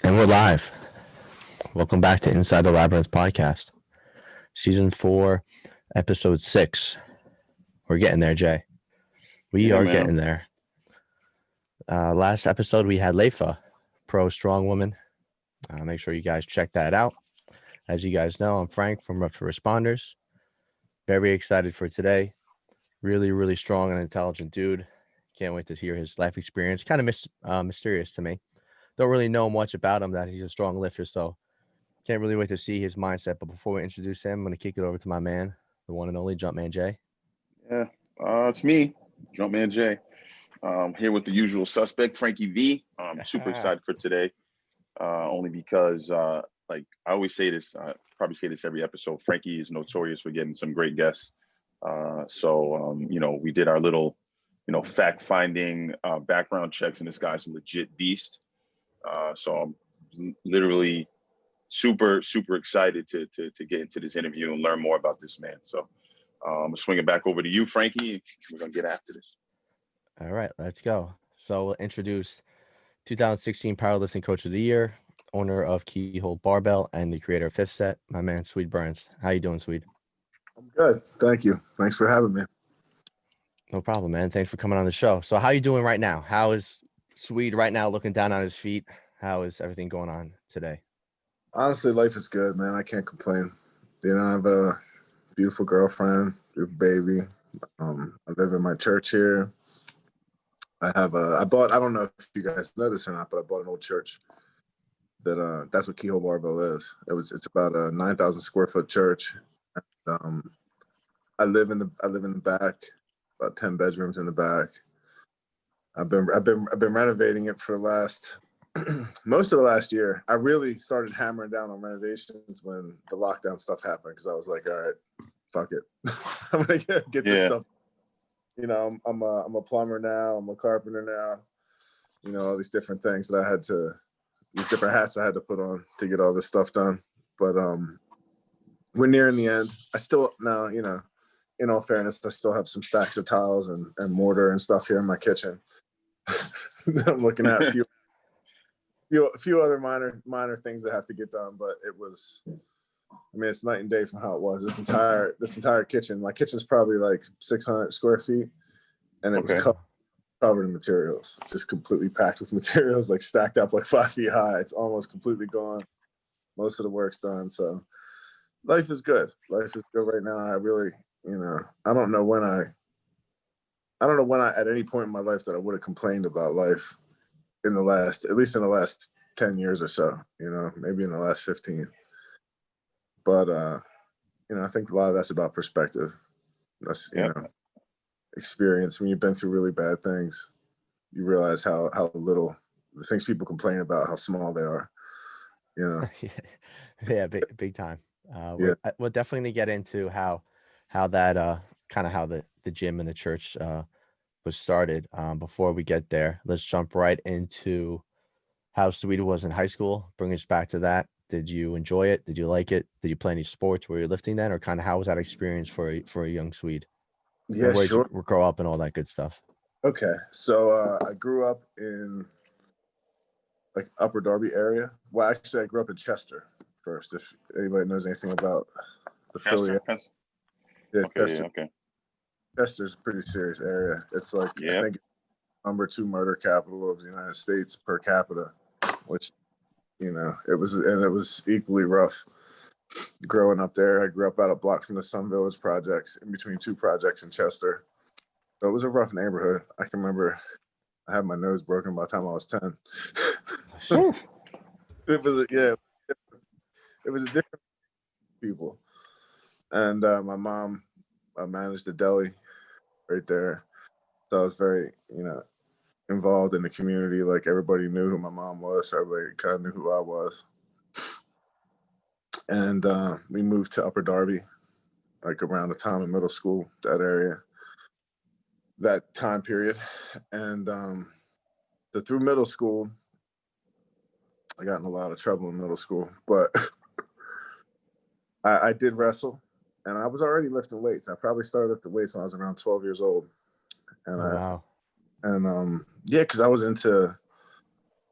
And we're live. Welcome back to Inside the Labyrinth Podcast, Season 4, Episode 6. We're getting there, Jay. We are getting there. Last episode, we had Leifa, pro strong woman. Make sure you guys check that out. As you guys know, I'm Frank from Rough Responders. Very excited for today. Really, really strong and intelligent dude. Can't wait to hear his life experience. Kind of mysterious to me. Don't really know much about him, that he's a strong lifter, so can't really wait to see his mindset. But before we introduce him, I'm going to kick it over to my man, the one and only Jumpman Jay. Yeah, it's me, Jumpman Jay. Here with the usual suspect, Frankie V. I'm super excited for today, only because, like I always say this, I probably say this every episode, Frankie is notorious for getting some great guests. We did our little, fact-finding background checks, and this guy's a legit beast. So I'm literally super excited to get into this interview and learn more about this man. So I'm gonna swing it back over to you, Frankie. We're gonna get after this. All right, let's go. So we'll introduce 2016 Powerlifting Coach of the Year, owner of Keyhole Barbell, and the creator of Fifth Set, my man Swede Burns. How you doing, Swede? I'm good. Thank you. Thanks for having me. No problem, man. Thanks for coming on the show. So how you doing right now? How is Swede right now looking down on his feet? How is everything going on today? Honestly, life is good, man. I can't complain. I have a beautiful girlfriend, beautiful baby. I live in my church here. I don't know if you guys know this or not, but I bought an old church that's what Keyhole Barbell is. It's about a 9,000 square foot church. I live in the back, about 10 bedrooms in the back. I've been renovating it for the last most of the last year. I really started hammering down on renovations when the lockdown stuff happened, because I was like, all right, fuck it. I'm gonna get this stuff. I'm a plumber now. I'm a carpenter now. All these different things these different hats I had to put on to get all this stuff done. But we're nearing the end. I still now, in all fairness, I still have some stacks of tiles and mortar and stuff here in my kitchen. I'm looking at a few other minor things that have to get done, but it's night and day from how it was. This entire kitchen, my kitchen's probably like 600 square feet, and it was covered in materials, just completely packed with materials, like stacked up like 5 feet high. It's almost completely gone. Most of the work's done, so life is good. Life is good right now. I really, I don't know when at any point in my life that I would have complained about life at least in the last 10 years or so, maybe in the last 15. But, I think a lot of that's about perspective. That's, experience. When you've been through really bad things, you realize how little the things people complain about, how small they are, Yeah, big time. We're definitely going to get into how that kind of how the gym and the church was started. Before we get there, let's jump right into how Swede was in high school. Bring us back to that. Did you enjoy it? Did you like it? Did you play any sports? Were you lifting then, or kind of how was that experience for a young Swede? Yeah, where sure. Did you grow up and all that good stuff? Okay, so I grew up in like Upper Darby area. Well, actually, I grew up in Chester first. If anybody knows anything about the Philly, Okay. Chester's a pretty serious area. It's like, I think, number 2 murder capital of the United States per capita, which, it was equally rough growing up there. I grew up about a block from the Sun Village projects, in between 2 projects in Chester. So it was a rough neighborhood. I can remember I had my nose broken by the time I was 10. It was a different people. And my mom managed a deli right there. So I was very, involved in the community. Like, everybody knew who my mom was. So everybody kind of knew who I was. And we moved to Upper Darby, like around the time of middle school, that area, that time period. And so through middle school, I got in a lot of trouble in middle school, but I did wrestle, and I was already lifting weights. I probably started lifting weights when I was around 12 years old. And wow. And because I was into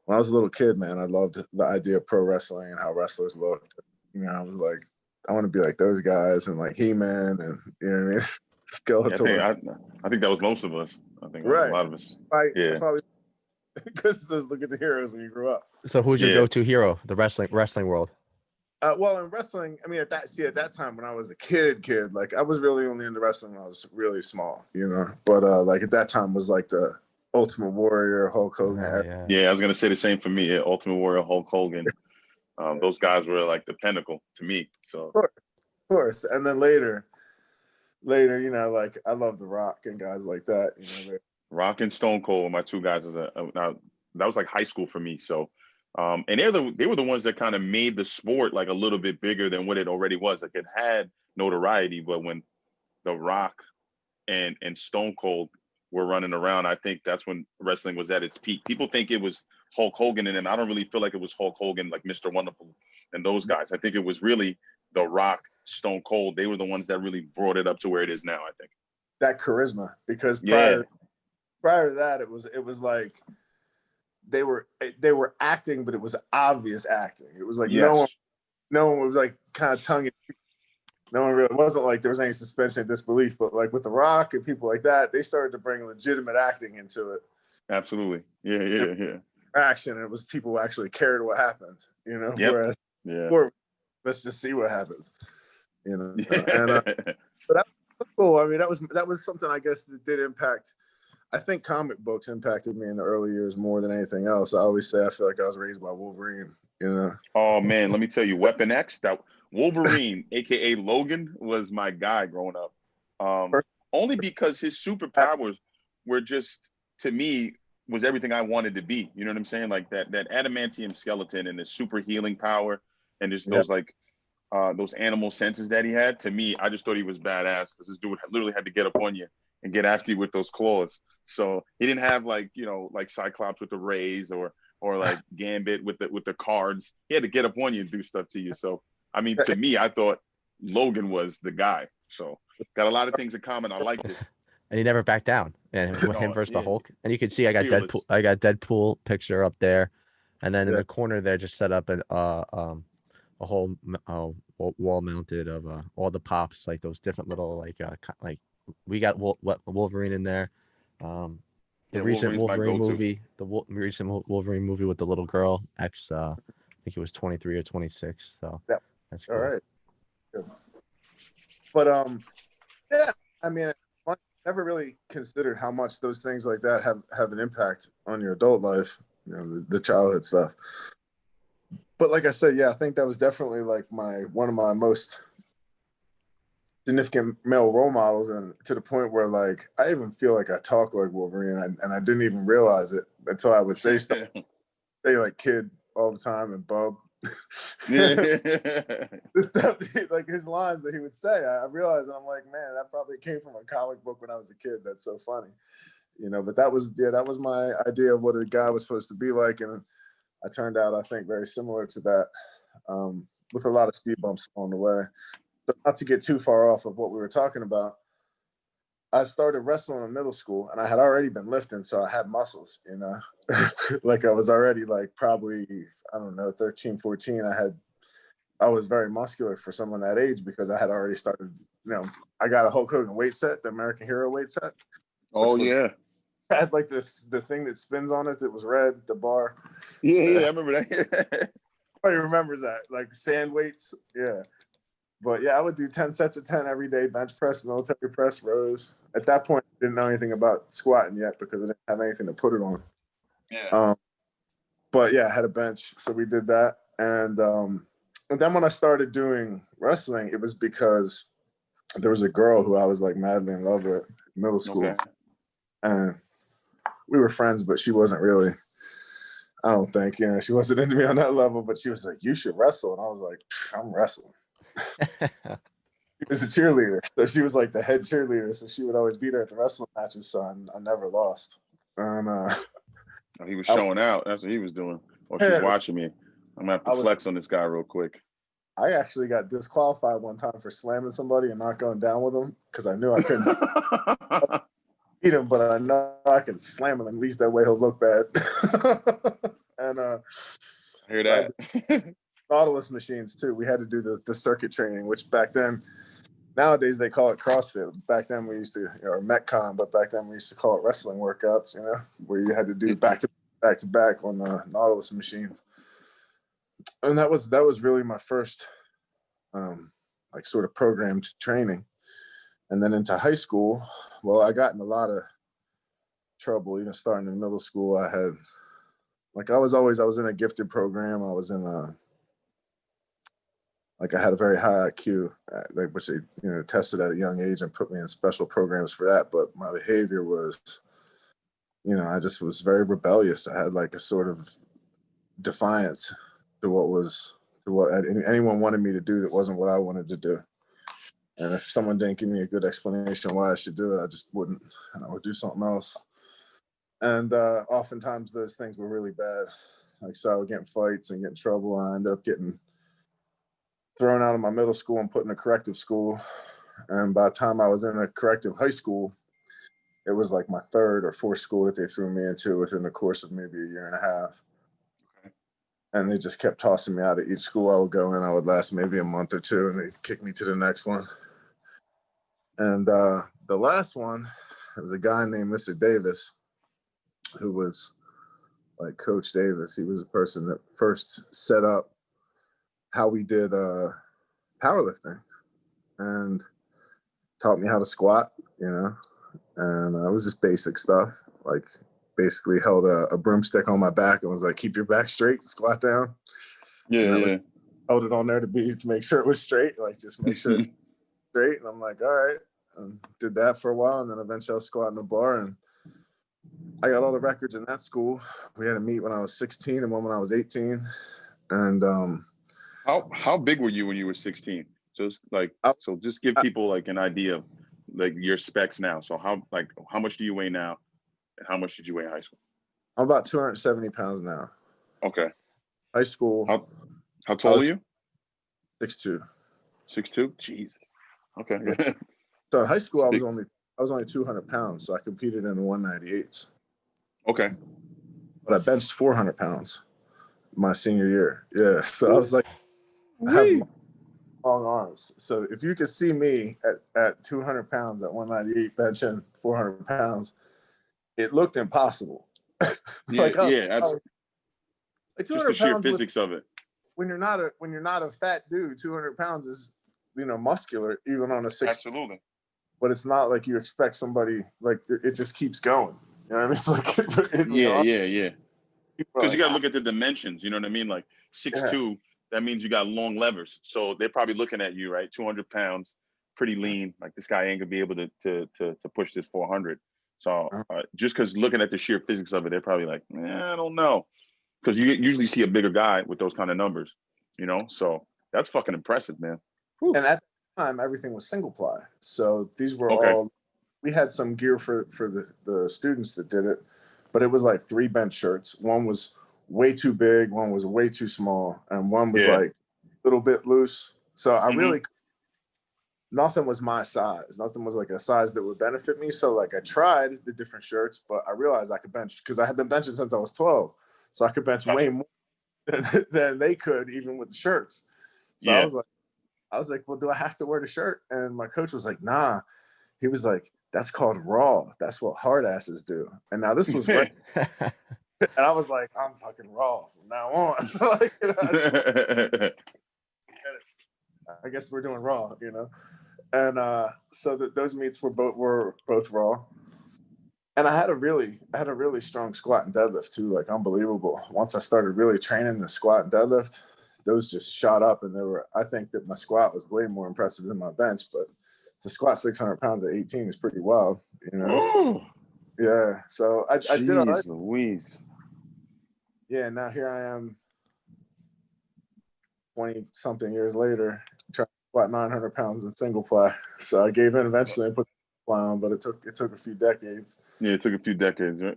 when I was a little kid, man, I loved the idea of pro wrestling and how wrestlers looked. You know, I was like, I want to be like those guys and like He-Man and, you know what I mean? Skeletor. Yeah, I think that was most of us. I think Right. a lot of us. Right. Yeah. That's probably because it says look at the heroes when you grew up. So who's your go-to hero, the wrestling world? Well, in wrestling, I mean, at that time when I was a kid, like I was really only into wrestling when I was really small, you know. But like at that time was like the Ultimate Warrior, Hulk Hogan. Yeah, I was gonna say the same for me. Yeah, Ultimate Warrior, Hulk Hogan. Those guys were like the pinnacle to me. So of course. And then later, you know, like I love The Rock and guys like that. You know, Rock and Stone Cold were my two guys now that was like high school for me. So and they were the ones that kind of made the sport like a little bit bigger than what it already was. Like it had notoriety, but when The Rock and Stone Cold were running around, I think that's when wrestling was at its peak. People think it was Hulk Hogan, and I don't really feel like it was Hulk Hogan, like Mr. Wonderful and those guys. I think it was really The Rock, Stone Cold. They were the ones that really brought it up to where it is now, I think. That charisma, because prior to that, it was like they were acting, but it was obvious acting. It was like no one was like kind of tongue in cheek. No one really wasn't like there was any suspension of disbelief, but like with The Rock and people like that, they started to bring legitimate acting into it. Absolutely. Yeah. Action, and it was people who actually cared what happened, you know. Yep. Whereas let's just see what happens, you know. And but that was cool. I mean, that was something I guess that did impact. I think comic books impacted me in the early years more than anything else. I always say I feel like I was raised by Wolverine, you know. Oh man, let me tell you, Weapon X, that Wolverine, aka Logan, was my guy growing up. Only because his superpowers were just, to me, was everything I wanted to be. You know what I'm saying? Like that adamantium skeleton and his super healing power and just those like those animal senses that he had. To me, I just thought he was badass because this dude literally had to get up on you and get after you with those claws. So he didn't have like, you know, like Cyclops with the rays or like Gambit with the cards. He had to get up on you and do stuff to you. So I mean, to me, I thought Logan was the guy. So got a lot of things in common. I like this. And he never backed down. And him versus the Hulk. And you can see I got Deadpool picture up there, and then in the corner there just set up a whole wall mounted of all the pops, like those different little like we got Wolverine in there. The recent Wolverine movie, recent Wolverine movie with the little girl, I think it was 23 or 26. So that's cool. All right. Good. But I mean, I never really considered how much those things like that have an impact on your adult life, you know, the childhood stuff. But like I said, I think that was definitely like one of my most significant male role models, and to the point where like I even feel like I talk like Wolverine, and I didn't even realize it until I would say stuff, say like kid all the time and bub. This stuff, like his lines that he would say, I realized, and I'm like, man, that probably came from a comic book when I was a kid. That's so funny, you know. But that was my idea of what a guy was supposed to be like, and I turned out, I think, very similar to that, with a lot of speed bumps along the way. But not to get too far off of what we were talking about, I started wrestling in middle school, and I had already been lifting, so I had muscles, you know. Like I was already like probably, I don't know, 13, 14. I was very muscular for someone that age because I had already started, you know, I got a Hulk Hogan weight set, the American Hero weight set. Oh, yeah. I had like the thing that spins on it that was red, the bar. Yeah, I remember that. Everybody remembers that, like sand weights. Yeah. But yeah, I would do 10 sets of 10 every day, bench press, military press, rows. At that point, I didn't know anything about squatting yet because I didn't have anything to put it on. Yeah. But yeah, I had a bench, so we did that. And then when I started doing wrestling, it was because there was a girl who I was like madly in love with in middle school. Okay. And we were friends, but she wasn't really, I don't think, you know, she wasn't into me on that level, but she was like, you should wrestle. And I was like, I'm wrestling. She was a cheerleader, so she was like the head cheerleader, so she would always be there at the wrestling matches, so I never lost. And he was showing out. That's what he was doing. Or she's watching me. I'm gonna have to flex on this guy real quick. I actually got disqualified one time for slamming somebody and not going down with him because I knew I couldn't beat him, but I know I can slam him, and at least that way he'll look bad. And I hear that. Nautilus machines too. We had to do the circuit training, which back then, nowadays they call it CrossFit. Back then we used to, or Metcon, but back then we used to call it wrestling workouts, where you had to do back to back on the Nautilus machines. And that was really my first like sort of programmed training. And then into high school, well, I got in a lot of trouble, starting in middle school. I was in a gifted program. I was in I had a very high IQ, which they, tested at a young age and put me in special programs for that. But my behavior was, I just was very rebellious. I had like a sort of defiance to what anyone wanted me to do that wasn't what I wanted to do. And if someone didn't give me a good explanation why I should do it, I just wouldn't, and I would do something else. And oftentimes those things were really bad. So I would get in fights and get in trouble. And I ended up getting thrown out of my middle school and put in a corrective school. And by the time I was in a corrective high school, it was like my third or fourth school that they threw me into within the course of maybe a year and a half. Okay. And they just kept tossing me out of each school I would go in. I would last maybe a month or two, and they'd kick me to the next one. And the last one, it was a guy named Mr. Davis, who was like Coach Davis. He was the person that first set up how we did powerlifting and taught me how to squat, and it was just basic stuff, like basically held a broomstick on my back and was like, keep your back straight, squat down. Yeah. Held it on there to make sure it was straight, like just make sure it's straight. And I'm like, all right. And did that for a while, and then eventually I was squatting the bar, and I got all the records in that school. We had a meet when I was 16 and one when I was 18. And how big were you when you were 16? Just just give people like an idea of like your specs now. So how much do you weigh now, and how much did you weigh in high school? I'm about 270 pounds now. Okay. High school. How tall are you? 6'2". 6'2"? Jesus. Okay. Yeah. So in high school, I was only 200 pounds, so I competed in the 198s. Okay. But I benched 400 pounds my senior year. Yeah, so I was like, I have long arms. So if you could see me at 200 pounds at 198 benching 400 pounds, it looked impossible. Like 200 just the sheer pounds physics of it. When you're not a fat dude, 200 pounds is muscular even on a 6. Absolutely. But it's not like you expect somebody, like it just keeps going. You know what I mean? It's like yeah. Because you got to look at the dimensions. You know what I mean? Like 6'2", that means you got long levers. So they're probably looking at you, right? 200 pounds, pretty lean. Like this guy ain't gonna be able to push this 400. So just because looking at the sheer physics of it, they're probably like, I don't know, because you usually see a bigger guy with those kind of numbers. So that's fucking impressive, man. Whew. And at the time, everything was single ply. So these were all. We had some gear for the students that did it, but it was like 3 bench shirts. One was way too big, one was way too small, and one was like a little bit loose. So I really, nothing was my size. Nothing was like a size that would benefit me. So like I tried the different shirts, but I realized I could bench because I had been benching since I was 12. So I could bench way more than they could, even with the shirts. So I was like, well, do I have to wear the shirt? And my coach was like, nah. He was like, that's called raw. That's what hard asses do. And now this was right. And I was like, I'm fucking raw from now on. I guess we're doing raw, And so those meets were both raw. And I had a really strong squat and deadlift too, like unbelievable. Once I started really training the squat and deadlift, those just shot up, and I think that my squat was way more impressive than my bench, but to squat 600 pounds at 18 is pretty wild, Ooh. Yeah. So I did all right. Louise. Yeah. Now here I am 20 something years later, trying to squat 900 pounds in single ply. So I gave in eventually and put the ply on, but it took a few decades. Yeah. It took a few decades, right?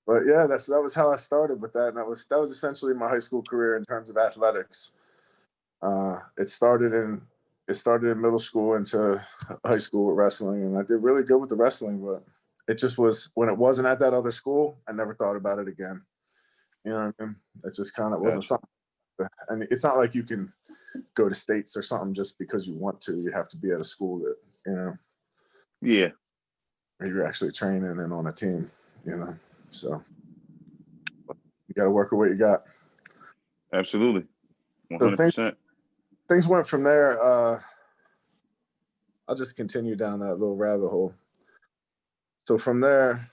But yeah, that was how I started with that. And that was essentially my high school career in terms of athletics. It started in middle school into high school with wrestling, and I did really good with the wrestling, but it just was, when it wasn't at that other school, I never thought about it again. You know what I mean? It just kind of wasn't something. And it's not like you can go to states or something just because you want to. You have to be at a school that, yeah, where you're actually training and on a team, So you got to work with what you got. Absolutely. 100%. So things went from there. I'll just continue down that little rabbit hole. So from there,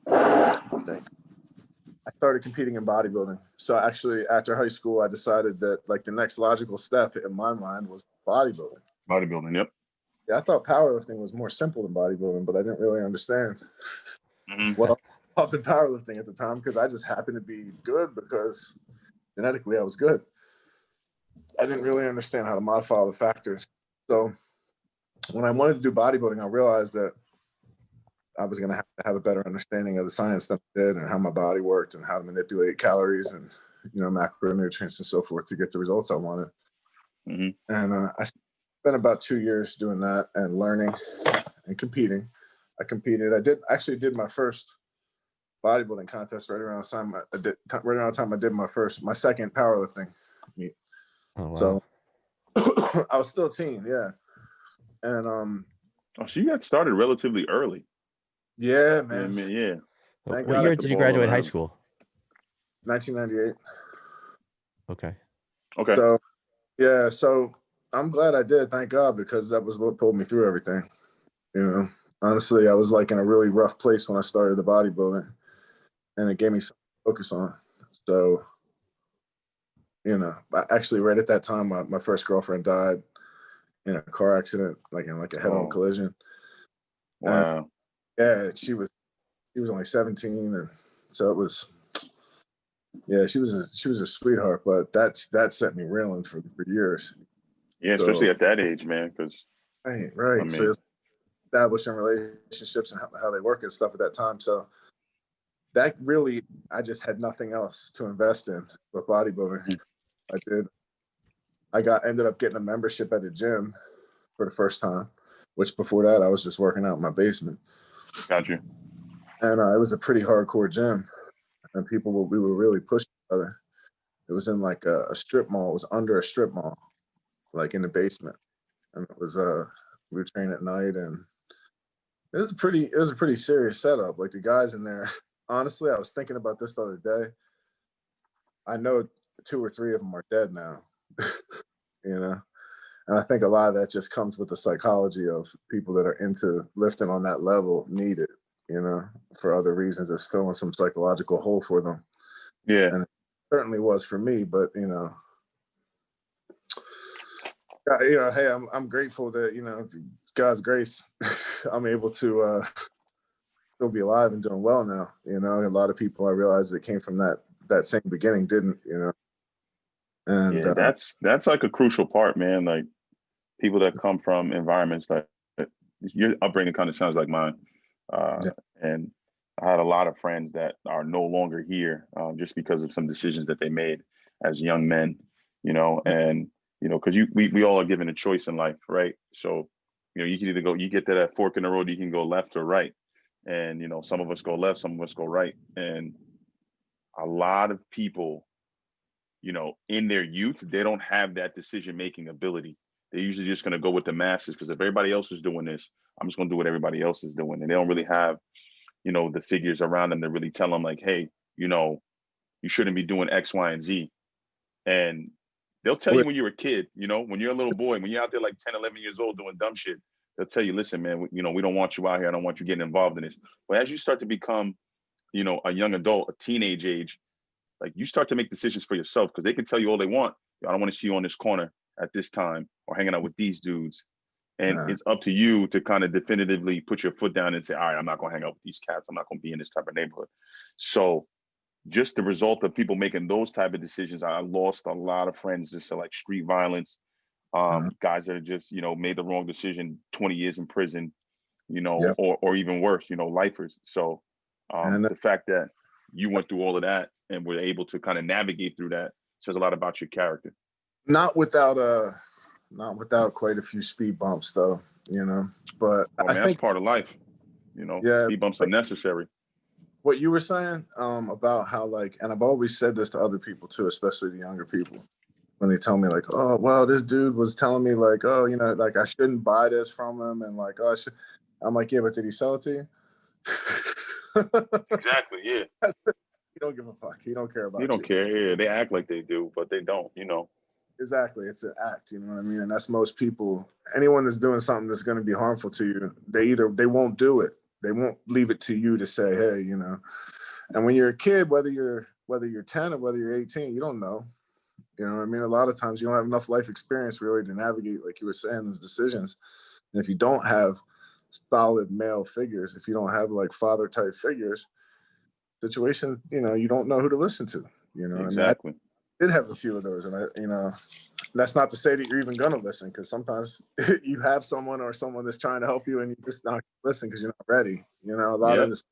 I started competing in bodybuilding. So actually, after high school, I decided that like the next logical step in my mind was bodybuilding. Bodybuilding, yep. Yeah, I thought powerlifting was more simple than bodybuilding, but I didn't really understand what I loved in powerlifting at the time because I just happened to be good because genetically I was good. I didn't really understand how to modify all the factors. So when I wanted to do bodybuilding, I realized that I was going to have a better understanding of the science than I did and how my body worked and how to manipulate calories and, macronutrients and so forth to get the results I wanted. Mm-hmm. And I spent about 2 years doing that and learning and competing. I competed. I did my first bodybuilding contest right around the time I did my second powerlifting meet. Oh, wow. So I was still a teen, yeah. And so you got started relatively early. Yeah, man. Yeah. What year did you graduate high school? 1998. Okay. So, yeah, I'm glad I did, thank God, because that was what pulled me through everything. Honestly, I was like in a really rough place when I started the bodybuilding, and it gave me something to focus on. So, actually right at that time, my first girlfriend died in a car accident, like in like a head-on collision. Wow. And, yeah, she was only 17, and so it was. Yeah, she was a sweetheart, but that set me reeling for years. Yeah, especially at that age, man. Because right. I mean, so establishing relationships and how they work and stuff at that time. So that really, I just had nothing else to invest in but bodybuilding. I ended up getting a membership at a gym for the first time, which before that I was just working out in my basement. Gotcha. And it was a pretty hardcore gym, and we were really pushing each other. It was in like a strip mall. It was under a strip mall, like in the basement. And it was we were training at night, and it was a pretty serious setup. Like the guys in there, honestly, I was thinking about this the other day. I know 2 or 3 of them are dead now, and I think a lot of that just comes with the psychology of people that are into lifting on that level need it, for other reasons. It's filling some psychological hole for them. Yeah. And it certainly was for me, but hey, I'm grateful that God's grace, I'm able to still be alive and doing well now. A lot of people I realized that came from that same beginning didn't. And yeah, that's like a crucial part, man. Like people that come from environments that your upbringing kind of sounds like mine, and I had a lot of friends that are no longer here just because of some decisions that they made as young men, and because we all are given a choice in life, right? So, you can either you get to that fork in the road, you can go left or right. And, some of us go left, some of us go right. And a lot of people, in their youth, they don't have that decision-making ability. They're usually just going to go with the masses because if everybody else is doing this, I'm just going to do what everybody else is doing. And they don't really have, the figures around them that really tell them like, hey, you shouldn't be doing X, Y, and Z. And they'll tell you when you're a kid, when you're a little boy, when you're out there like 10, 11 years old doing dumb shit, they'll tell you, listen, man, we don't want you out here. I don't want you getting involved in this. But as you start to become, a young adult, a teenage age, like you start to make decisions for yourself because they can tell you all they want. I don't want to see you on this corner at this time or hanging out with these dudes. And it's up to you to kind of definitively put your foot down and say, all right, I'm not going to hang out with these cats. I'm not going to be in this type of neighborhood. So just the result of people making those type of decisions, I lost a lot of friends just to like street violence, guys that are just, made the wrong decision, 20 years in prison, or even worse, lifers. So the fact that you went through all of that and were able to kind of navigate through that says a lot about your character. Not without quite a few speed bumps though, but I think that's part of life, speed bumps are necessary. what you were saying about how like, and I've always said this to other people too, especially the younger people, when they tell me like, oh, well, this dude was telling me like, oh, you know, like I shouldn't buy this from him, and like, oh, I'm like, yeah, but did he sell it to you? Exactly. Yeah. He don't give a fuck. He don't care about you. They don't care. Yeah, they act like they do, but they don't. You know. Exactly. It's an act. You know what I mean? And that's most people. Anyone that's doing something that's going to be harmful to you, they won't do it. They won't leave it to you to say, hey, you know. And when you're a kid, whether you're 10 or whether you're 18, you don't know. You know what I mean? A lot of times you don't have enough life experience really to navigate, like you were saying, those decisions. And if you don't have solid male figures, if you don't have like father type figures, situation, you know, you don't know who to listen to. You know, exactly. I mean, I did have a few of those, and that's not to say that you're even gonna listen, because sometimes you have someone that's trying to help you, and you just not listen because you're not ready. You know, a lot of this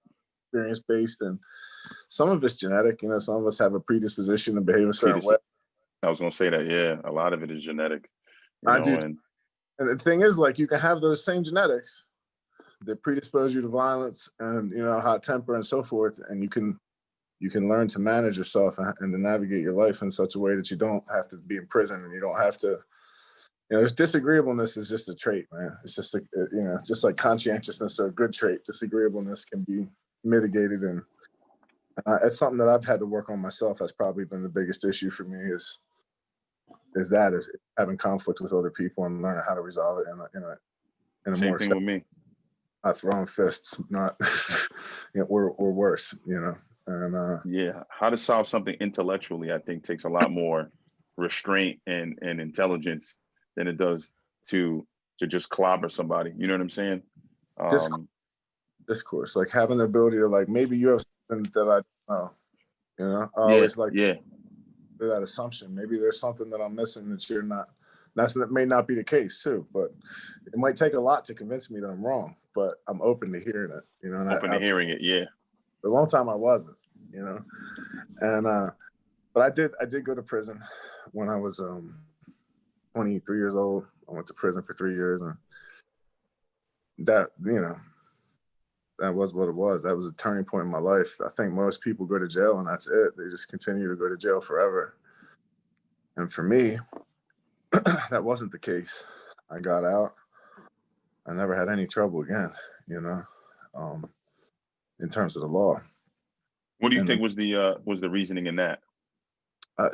experience based, and some of it's genetic. You know, some of us have a predisposition to behave a certain way. I was gonna say that. Yeah, a lot of it is genetic. I do. And the thing is, like, you can have those same genetics that predispose you to violence and, you know, hot temper and so forth, and you can learn to manage yourself and to navigate your life in such a way that you don't have to be in prison, and you don't have to, you know, there's disagreeableness is just a trait, man. It's just you know, just like conscientiousness or a good trait, disagreeableness can be mitigated, and it's something that I've had to work on myself. That's probably been the biggest issue for me is having conflict with other people and learning how to resolve it in a Same more thing with me. Not throwing fists, not you know, or worse, you know. And how to solve something intellectually, I think, takes a lot more restraint and intelligence than it does to just clobber somebody. You know what I'm saying? Discourse, like having the ability to, like, maybe you have something that I don't know. You know, I always like that assumption. Maybe there's something that I'm missing that you're not. That may not be the case too, but it might take a lot to convince me that I'm wrong. But I'm open to hearing it. You know, and hearing it. Yeah. For a long time I wasn't. You know, and but I did go to prison when I was 23 years old. I went to prison for 3 years, and that, you know, that was what it was. That was a turning point in my life. I think most people go to jail and that's it. They just continue to go to jail forever. And for me, that wasn't the case. I got out. I never had any trouble again, you know, in terms of the law. What do you think was the reasoning in that?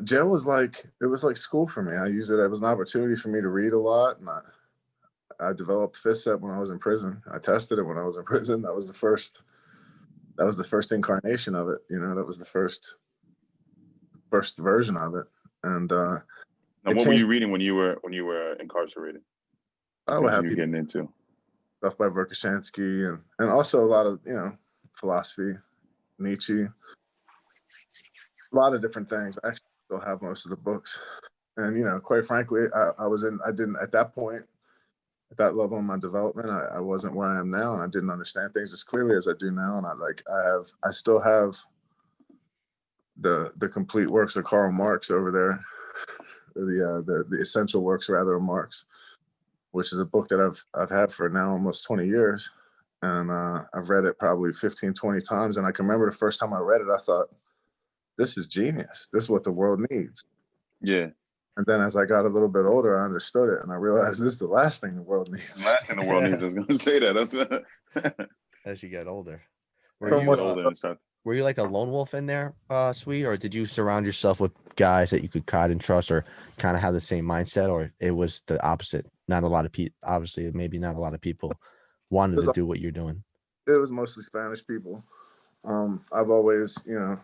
Jail was like school for me. I used it as an opportunity for me to read a lot, and I developed fist set when I was in prison. I tested it when I was in prison. That was the first incarnation of it. You know, that was the first version of it. And now, what were you reading when you were incarcerated? I would have you getting into stuff by Verkhoshansky and also a lot of, you know, philosophy, Nietzsche, a lot of different things. I actually still have most of the books. And, you know, quite frankly, I didn't at that point, at that level in my development, I wasn't where I am now, and I didn't understand things as clearly as I do now. And I still have the complete works of Karl Marx over there, the essential works rather of Marx, which is a book that I've had for now almost 20 years. And I've read it probably 15, 20 times. And I can remember the first time I read it, I thought, this is genius. This is what the world needs. Yeah. And then as I got a little bit older, I understood it. And I realized this is the last thing the world needs. The last thing the world needs. I was going to say that. As you get older. Were you like a lone wolf in there, Swede? Or did you surround yourself with guys that you could guide and trust, or kind of have the same mindset? Or it was the opposite? Not a lot of people, obviously, maybe not a lot of people wanted to do what you're doing. It was mostly Spanish people. I've always, you know,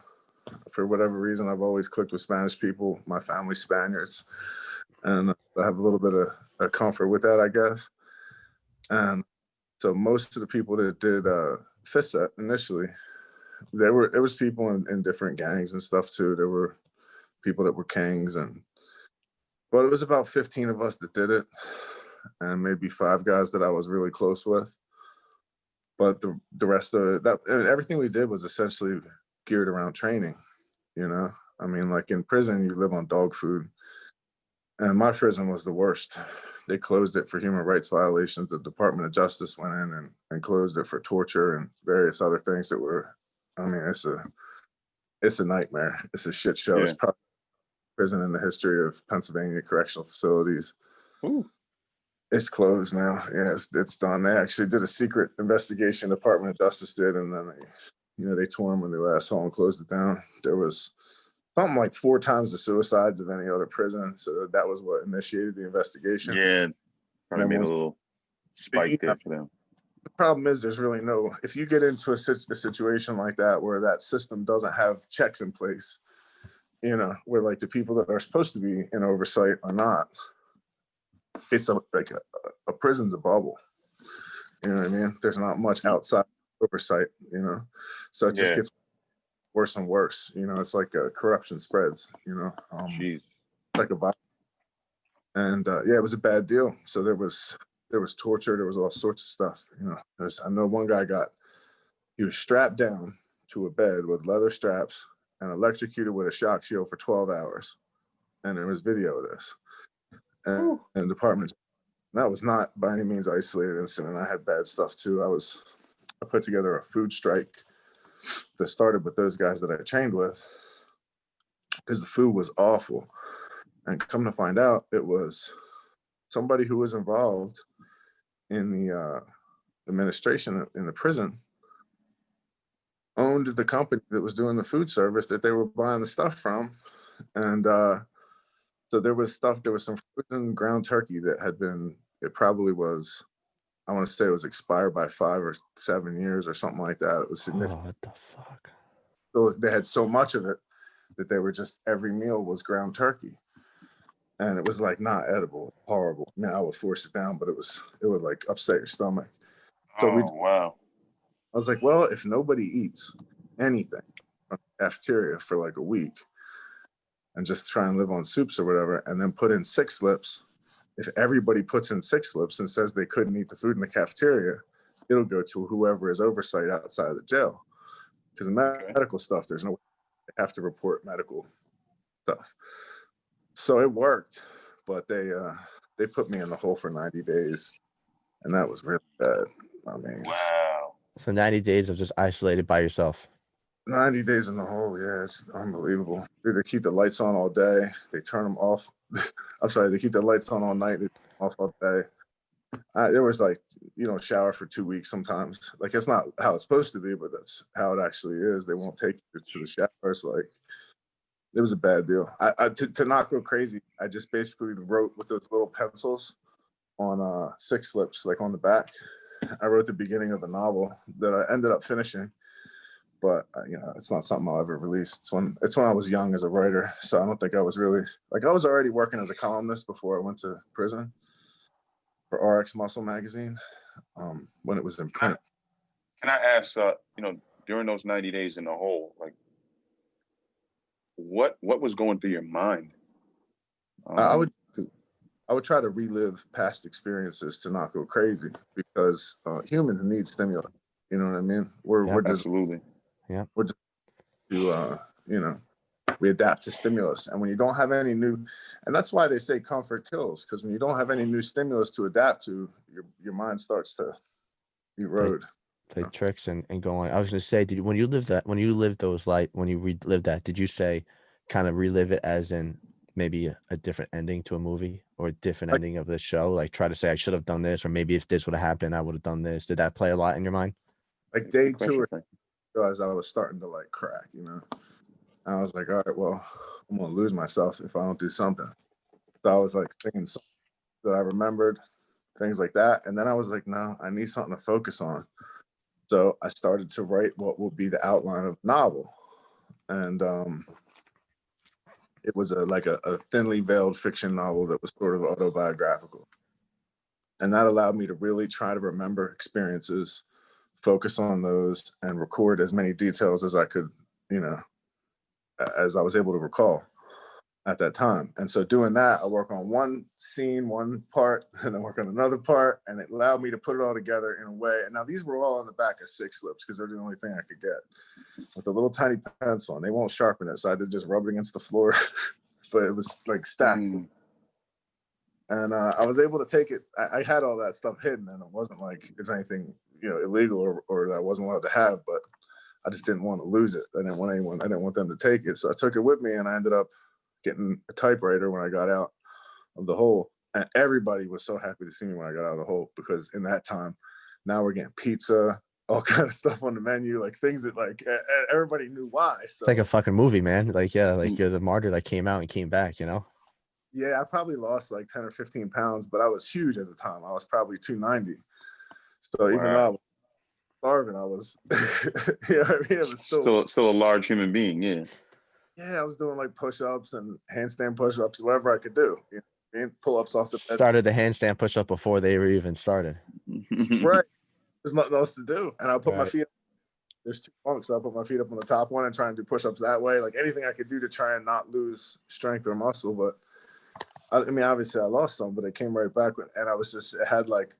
for whatever reason, I've always clicked with Spanish people. My family's Spaniards, and I have a little bit of comfort with that, I guess. And so most of the people that did fist set initially, it was people in different gangs and stuff too. There were people that were kings, but it was about 15 of us that did it, and maybe 5 guys that I was really close with. But the rest of it, everything we did was essentially geared around training. You know, I mean, like in prison, you live on dog food, and my prison was the worst. They closed it for human rights violations. The Department of Justice went in and closed it for torture and various other things that were I mean, it's a nightmare. It's a shit show. Yeah. It's probably prison in the history of Pennsylvania correctional facilities. Ooh. It's closed now. Yeah, it's done. They actually did a secret investigation. Department of Justice did, and then they tore them a new asshole and closed it down. There was something like 4 times the suicides of any other prison, so that was what initiated the investigation. Yeah, probably made a little spike there for them. The problem is there's really no, if you get into a situation like that where that system doesn't have checks in place, where like the people that are supposed to be in oversight are not, it's a prison's a bubble. You know what I mean? There's not much outside oversight, so it just gets worse and worse. It's like corruption spreads, like a virus. And it was a bad deal. So there was torture. There was all sorts of stuff. I know one guy he was strapped down to a bed with leather straps and electrocuted with a shock shield for 12 hours. And there was video of this. And the department, that was not by any means isolated incident. I had bad stuff too. I put together a food strike that started with those guys that I trained with because the food was awful. And come to find out, it was somebody who was involved in the administration in the prison owned the company that was doing the food service that they were buying the stuff from. And so there was some frozen ground turkey that had been, it probably was, I want to say it was expired by 5 or 7 years or something like that. It was significant. Oh, what the fuck? So they had so much of it that they were just, every meal was ground turkey. And it was like not edible, horrible. I mean, I would force it down, but it would like upset your stomach. So wow. I was like, well, if nobody eats anything from the cafeteria for like a week and just try and live on soups or whatever, and then put in 6 slips, if everybody puts in 6 slips and says they couldn't eat the food in the cafeteria, it'll go to whoever is oversight outside of the jail. Because the medical stuff, there's no way they have to report medical stuff. So it worked, but they put me in the hole for 90 days, and that was really bad. I mean, wow. So 90 days of just isolated by yourself. 90 days in the hole, yeah, it's unbelievable. They keep the lights on all day. They turn them off. I'm sorry, they keep the lights on all night. They turn them off all day. There was like, shower for 2 weeks sometimes. Like, it's not how it's supposed to be, but that's how it actually is. They won't take you to the shower. It's like, it was a bad deal. To not go crazy, I just basically wrote with those little pencils on 6 slips, like on the back. I wrote the beginning of a novel that I ended up finishing, but it's not something I'll ever release. It's when I was young as a writer, so I don't think I was really, like, I was already working as a columnist before I went to prison for RX Muscle magazine when it was in print. Can I ask, during those 90 days in the hole, like, what was going through your mind? I would try to relive past experiences to not go crazy, because humans need stimulus. You know what I mean? We're just absolutely. Yeah. We're just we adapt to stimulus, and when you don't have any new, and that's why they say comfort kills, because when you don't have any new stimulus to adapt to, your mind starts to erode. Play tricks and go on. I was going to say, when you relived that, did you say kind of relive it as in maybe a different ending to a movie or a different ending of the show? Like, try to say, I should have done this, or maybe if this would have happened, I would have done this. Did that play a lot in your mind? Like day 2, I realized I was starting to like crack, I was like, all right, well, I'm going to lose myself if I don't do something. So I was like thinking songs that I remembered, things like that. And then I was like, no, I need something to focus on. So I started to write what would be the outline of the novel. And it was a thinly veiled fiction novel that was sort of autobiographical. And that allowed me to really try to remember experiences, focus on those, and record as many details as I could, as I was able to recall at that time. And so doing that, I work on one scene, one part, and then work on another part, and it allowed me to put it all together in a way. And now these were all on the back of 6 slips because they're the only thing I could get, with a little tiny pencil, and they won't sharpen it, so I had to just rub it against the floor. But it was like stacks. And I was able to take it. I had all that stuff hidden, and it wasn't like there's anything illegal or that I wasn't allowed to have, but I just didn't want to lose it. I didn't want them to take it. So I took it with me, and I ended up getting a typewriter when I got out of the hole. And everybody was so happy to see me when I got out of the hole, because in that time, now we're getting pizza, all kind of stuff on the menu, like things that like everybody knew why. So it's like a fucking movie, man. Like, yeah, like you're the martyr that came out and came back, you know? Yeah, I probably lost like 10 or 15 pounds, but I was huge at the time. I was probably 290. So even though I was starving, I was, you know what I mean? It was still a large human being, yeah. Yeah, I was doing like push-ups and handstand push-ups, whatever I could do. You know, pull-ups off the bed. Started the handstand push-up before they were even started. Right. There's nothing else to do. And I'll put my feet up. There's 2 bunks, so I'll put my feet up on the top one and try and do push-ups that way. Like anything I could do to try and not lose strength or muscle. But I mean, obviously I lost some, but it came right back. And I was just, it had like,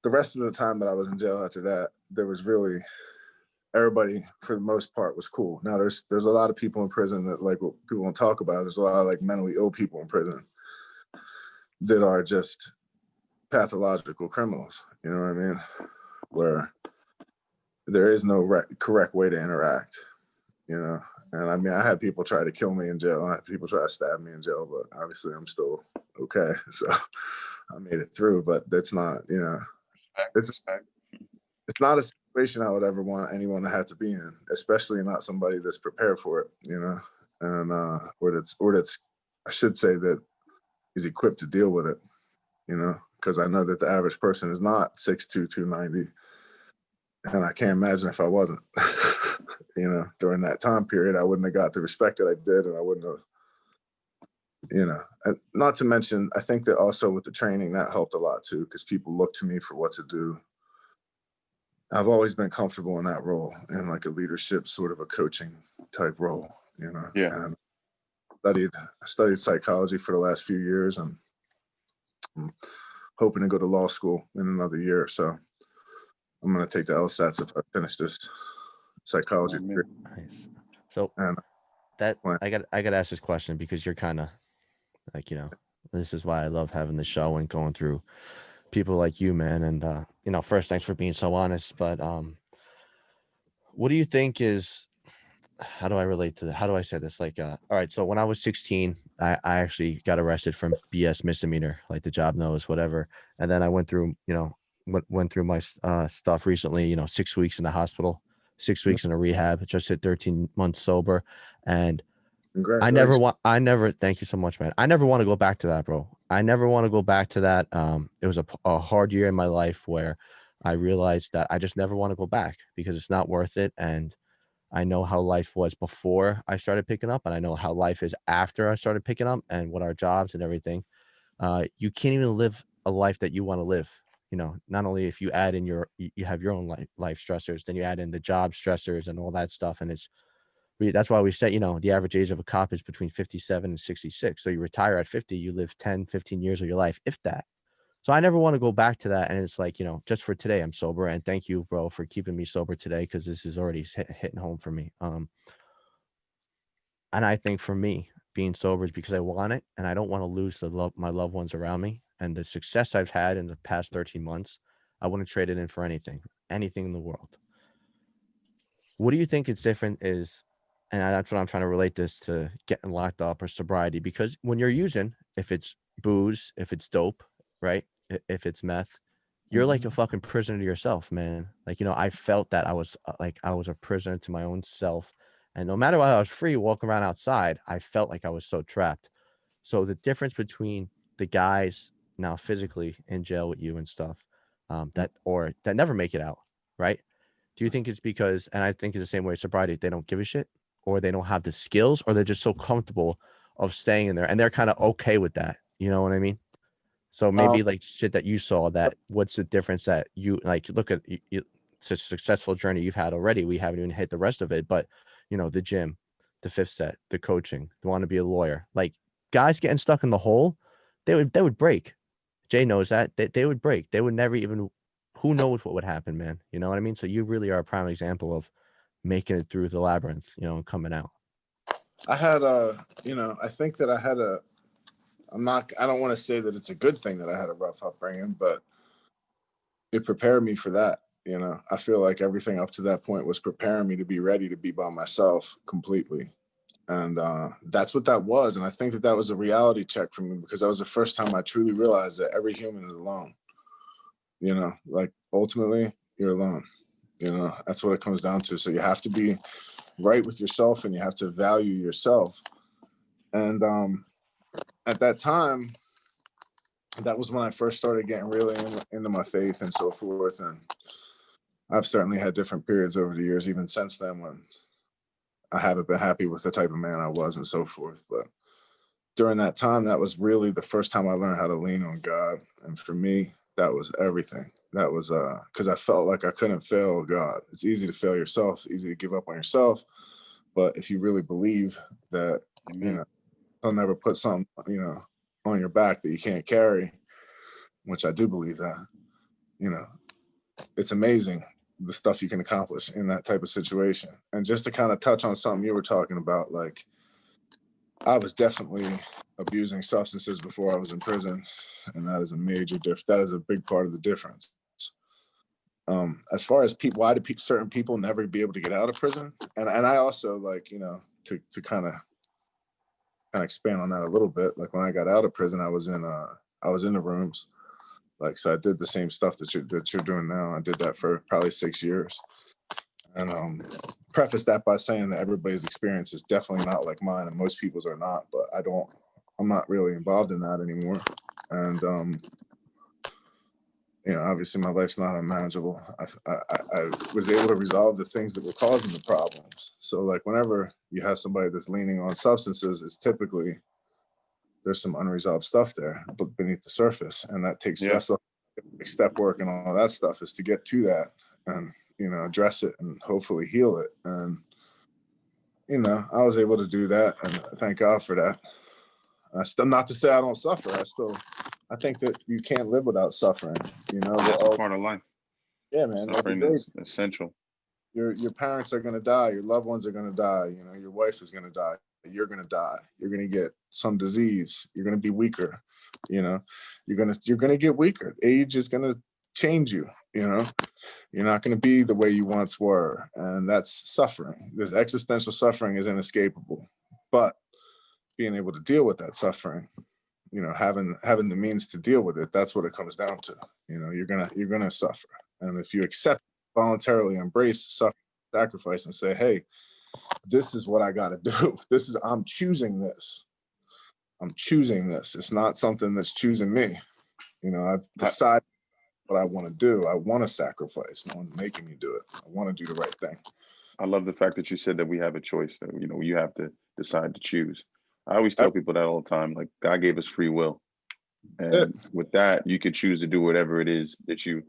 the rest of the time that I was in jail after that, there was really, everybody for the most part was cool. Now there's a lot of people in prison that like what people don't talk about. There's a lot of like mentally ill people in prison that are just pathological criminals. You know what I mean? Where there is no correct way to interact, you know? And I mean, I had people try to kill me in jail. I had people try to stab me in jail, but obviously I'm still okay. So I made it through, but that's not, you know, it's not a situation I would ever want anyone to have to be in, especially not somebody that's prepared for it, you know, and or that's I should say that is equipped to deal with it, you know, because I know that the average person is not 6'2", 290, and I can't imagine if I wasn't, you know, during that time period, I wouldn't have got the respect that I did, and I wouldn't have, you know, and not to mention, I think that also with the training that helped a lot too, because people look to me for what to do. I've always been comfortable in that role, in like a leadership, sort of a coaching type role, you know. Yeah. And I studied psychology for the last few years, and I'm hoping to go to law school in another year. So I'm going to take the LSATs if I finish this psychology degree. Nice. So and I got to ask this question, because you're kind of like, you know, this is why I love having the show and going through people like you, man. And you know, first, thanks for being so honest. But what do you think is, how do I relate to that? How do I say this? Like, all right, so when I was 16, I actually got arrested for BS misdemeanor, like the job knows, whatever. And then I went through, you know, went through my stuff recently, you know, 6 weeks in the hospital, 6 weeks in a rehab, just hit 13 months sober. And I never, thank you so much, man. I never want to go back to that, bro. I never want to go back to that. It was a hard year in my life where I realized that I just never want to go back, because it's not worth it. And I know how life was before I started picking up, and I know how life is after I started picking up, and what our jobs and everything. You can't even live a life that you want to live. You know, not only if you add in you have your own life stressors, then you add in the job stressors and all that stuff. And that's why we say, you know, the average age of a cop is between 57 and 66. So you retire at 50, you live 10, 15 years of your life, if that. So I never want to go back to that. And it's like, you know, just for today, I'm sober. And thank you, bro, for keeping me sober today, because this is already hitting home for me. And I think for me, being sober is because I want it, and I don't want to lose my loved ones around me. And the success I've had in the past 13 months, I wouldn't trade it in for anything in the world. What do you think is different is, and that's what I'm trying to relate this to, getting locked up or sobriety? Because when you're using, if it's booze, if it's dope, right? If it's meth, you're like a fucking prisoner to yourself, man. Like, you know, I felt that I was a prisoner to my own self. And no matter what, I was free walking around outside, I felt like I was so trapped. So the difference between the guys now physically in jail with you and stuff, that never make it out, right? Do you think it's because, and I think it's the same way sobriety, they don't give a shit, or they don't have the skills, or they're just so comfortable of staying in there and they're kind of okay with that? You know what I mean? So maybe like shit that you saw, that what's the difference that you like, look at it's a successful journey you've had already. We haven't even hit the rest of it, but you know, the gym, the fifth set, the coaching, they want to be a lawyer, like guys getting stuck in the hole, they would break. Jay knows that they would break. They would never even, who knows what would happen, man. You know what I mean? So you really are a prime example of making it through the labyrinth, you know, and coming out. I had you know, I think that I don't want to say that it's a good thing that I had a rough upbringing, but it prepared me for that. You know, I feel like everything up to that point was preparing me to be ready to be by myself completely. And that's what that was. And I think that was a reality check for me, because that was the first time I truly realized that every human is alone. You know, like ultimately you're alone. You know, that's what it comes down to. So you have to be right with yourself, and you have to value yourself. And at that time, that was when I first started getting really into my faith and so forth. And I've certainly had different periods over the years, even since then, when I haven't been happy with the type of man I was and so forth. But during that time, that was really the first time I learned how to lean on God. And for me, that was everything. That was because I felt like I couldn't fail God. It's easy to fail yourself, it's easy to give up on yourself. But if you really believe that, you know, he'll never put something, you know, on your back that you can't carry, which I do believe that, you know, it's amazing the stuff you can accomplish in that type of situation. And just to kind of touch on something you were talking about, like, I was definitely abusing substances before I was in prison, and that is a major difference. That is a big part of the difference. As far as people, why do certain people never be able to get out of prison? And I also, like, you know, to kind of expand on that a little bit. Like, when I got out of prison, I was in the rooms. Like, so I did the same stuff that you're doing now. I did that for probably 6 years. And preface that by saying that everybody's experience is definitely not like mine, and most people's are not. But I'm not really involved in that anymore. And you know, obviously my life's not unmanageable. I was able to resolve the things that were causing the problems. So, like, whenever you have somebody that's leaning on substances, it's typically there's some unresolved stuff there, but beneath the surface, and that takes step work and all that stuff is to get to that and, you know, address it and hopefully heal it. And, you know, I was able to do that, and thank God for that. I still, not to say I don't suffer. I think that you can't live without suffering. You know, that's part of life. Yeah, man. Suffering is essential. Your parents are gonna die. Your loved ones are gonna die. You know, your wife is gonna die. You're gonna die. You're gonna get some disease. You're gonna be weaker. You know, you're gonna get weaker. Age is gonna change you. You know, you're not gonna be the way you once were, and that's suffering. This existential suffering is inescapable, but being able to deal with that suffering, you know, having the means to deal with it, that's what it comes down to. You know, you're gonna suffer, and if you accept, voluntarily embrace suffering, sacrifice, and say, hey, this is what I got to do. I'm choosing this. It's not something that's choosing me. You know, I've decided what I want to do. I want to sacrifice. No one's making me do it. I want to do the right thing. I love the fact that you said that we have a choice, that, you know, you have to decide to choose. I always tell people that all the time, like, God gave us free will. And with that, you can choose to do whatever it is that you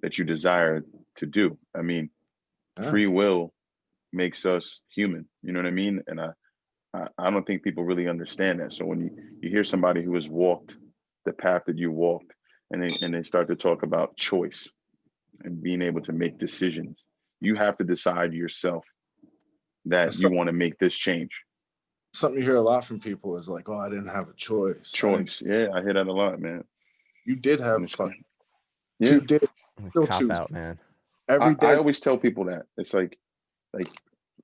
desire to do. I mean, free will makes us human. You know what I mean? And I don't think people really understand that. So when you hear somebody who has walked the path that you walked, and they start to talk about choice and being able to make decisions, you have to decide yourself that you want to make this change. Something you hear a lot from people is like, oh, I didn't have a choice. Yeah, I hear that a lot, man. You did have a fucking. Yeah. You did. Cop out, man. Every day. I always tell people that. It's like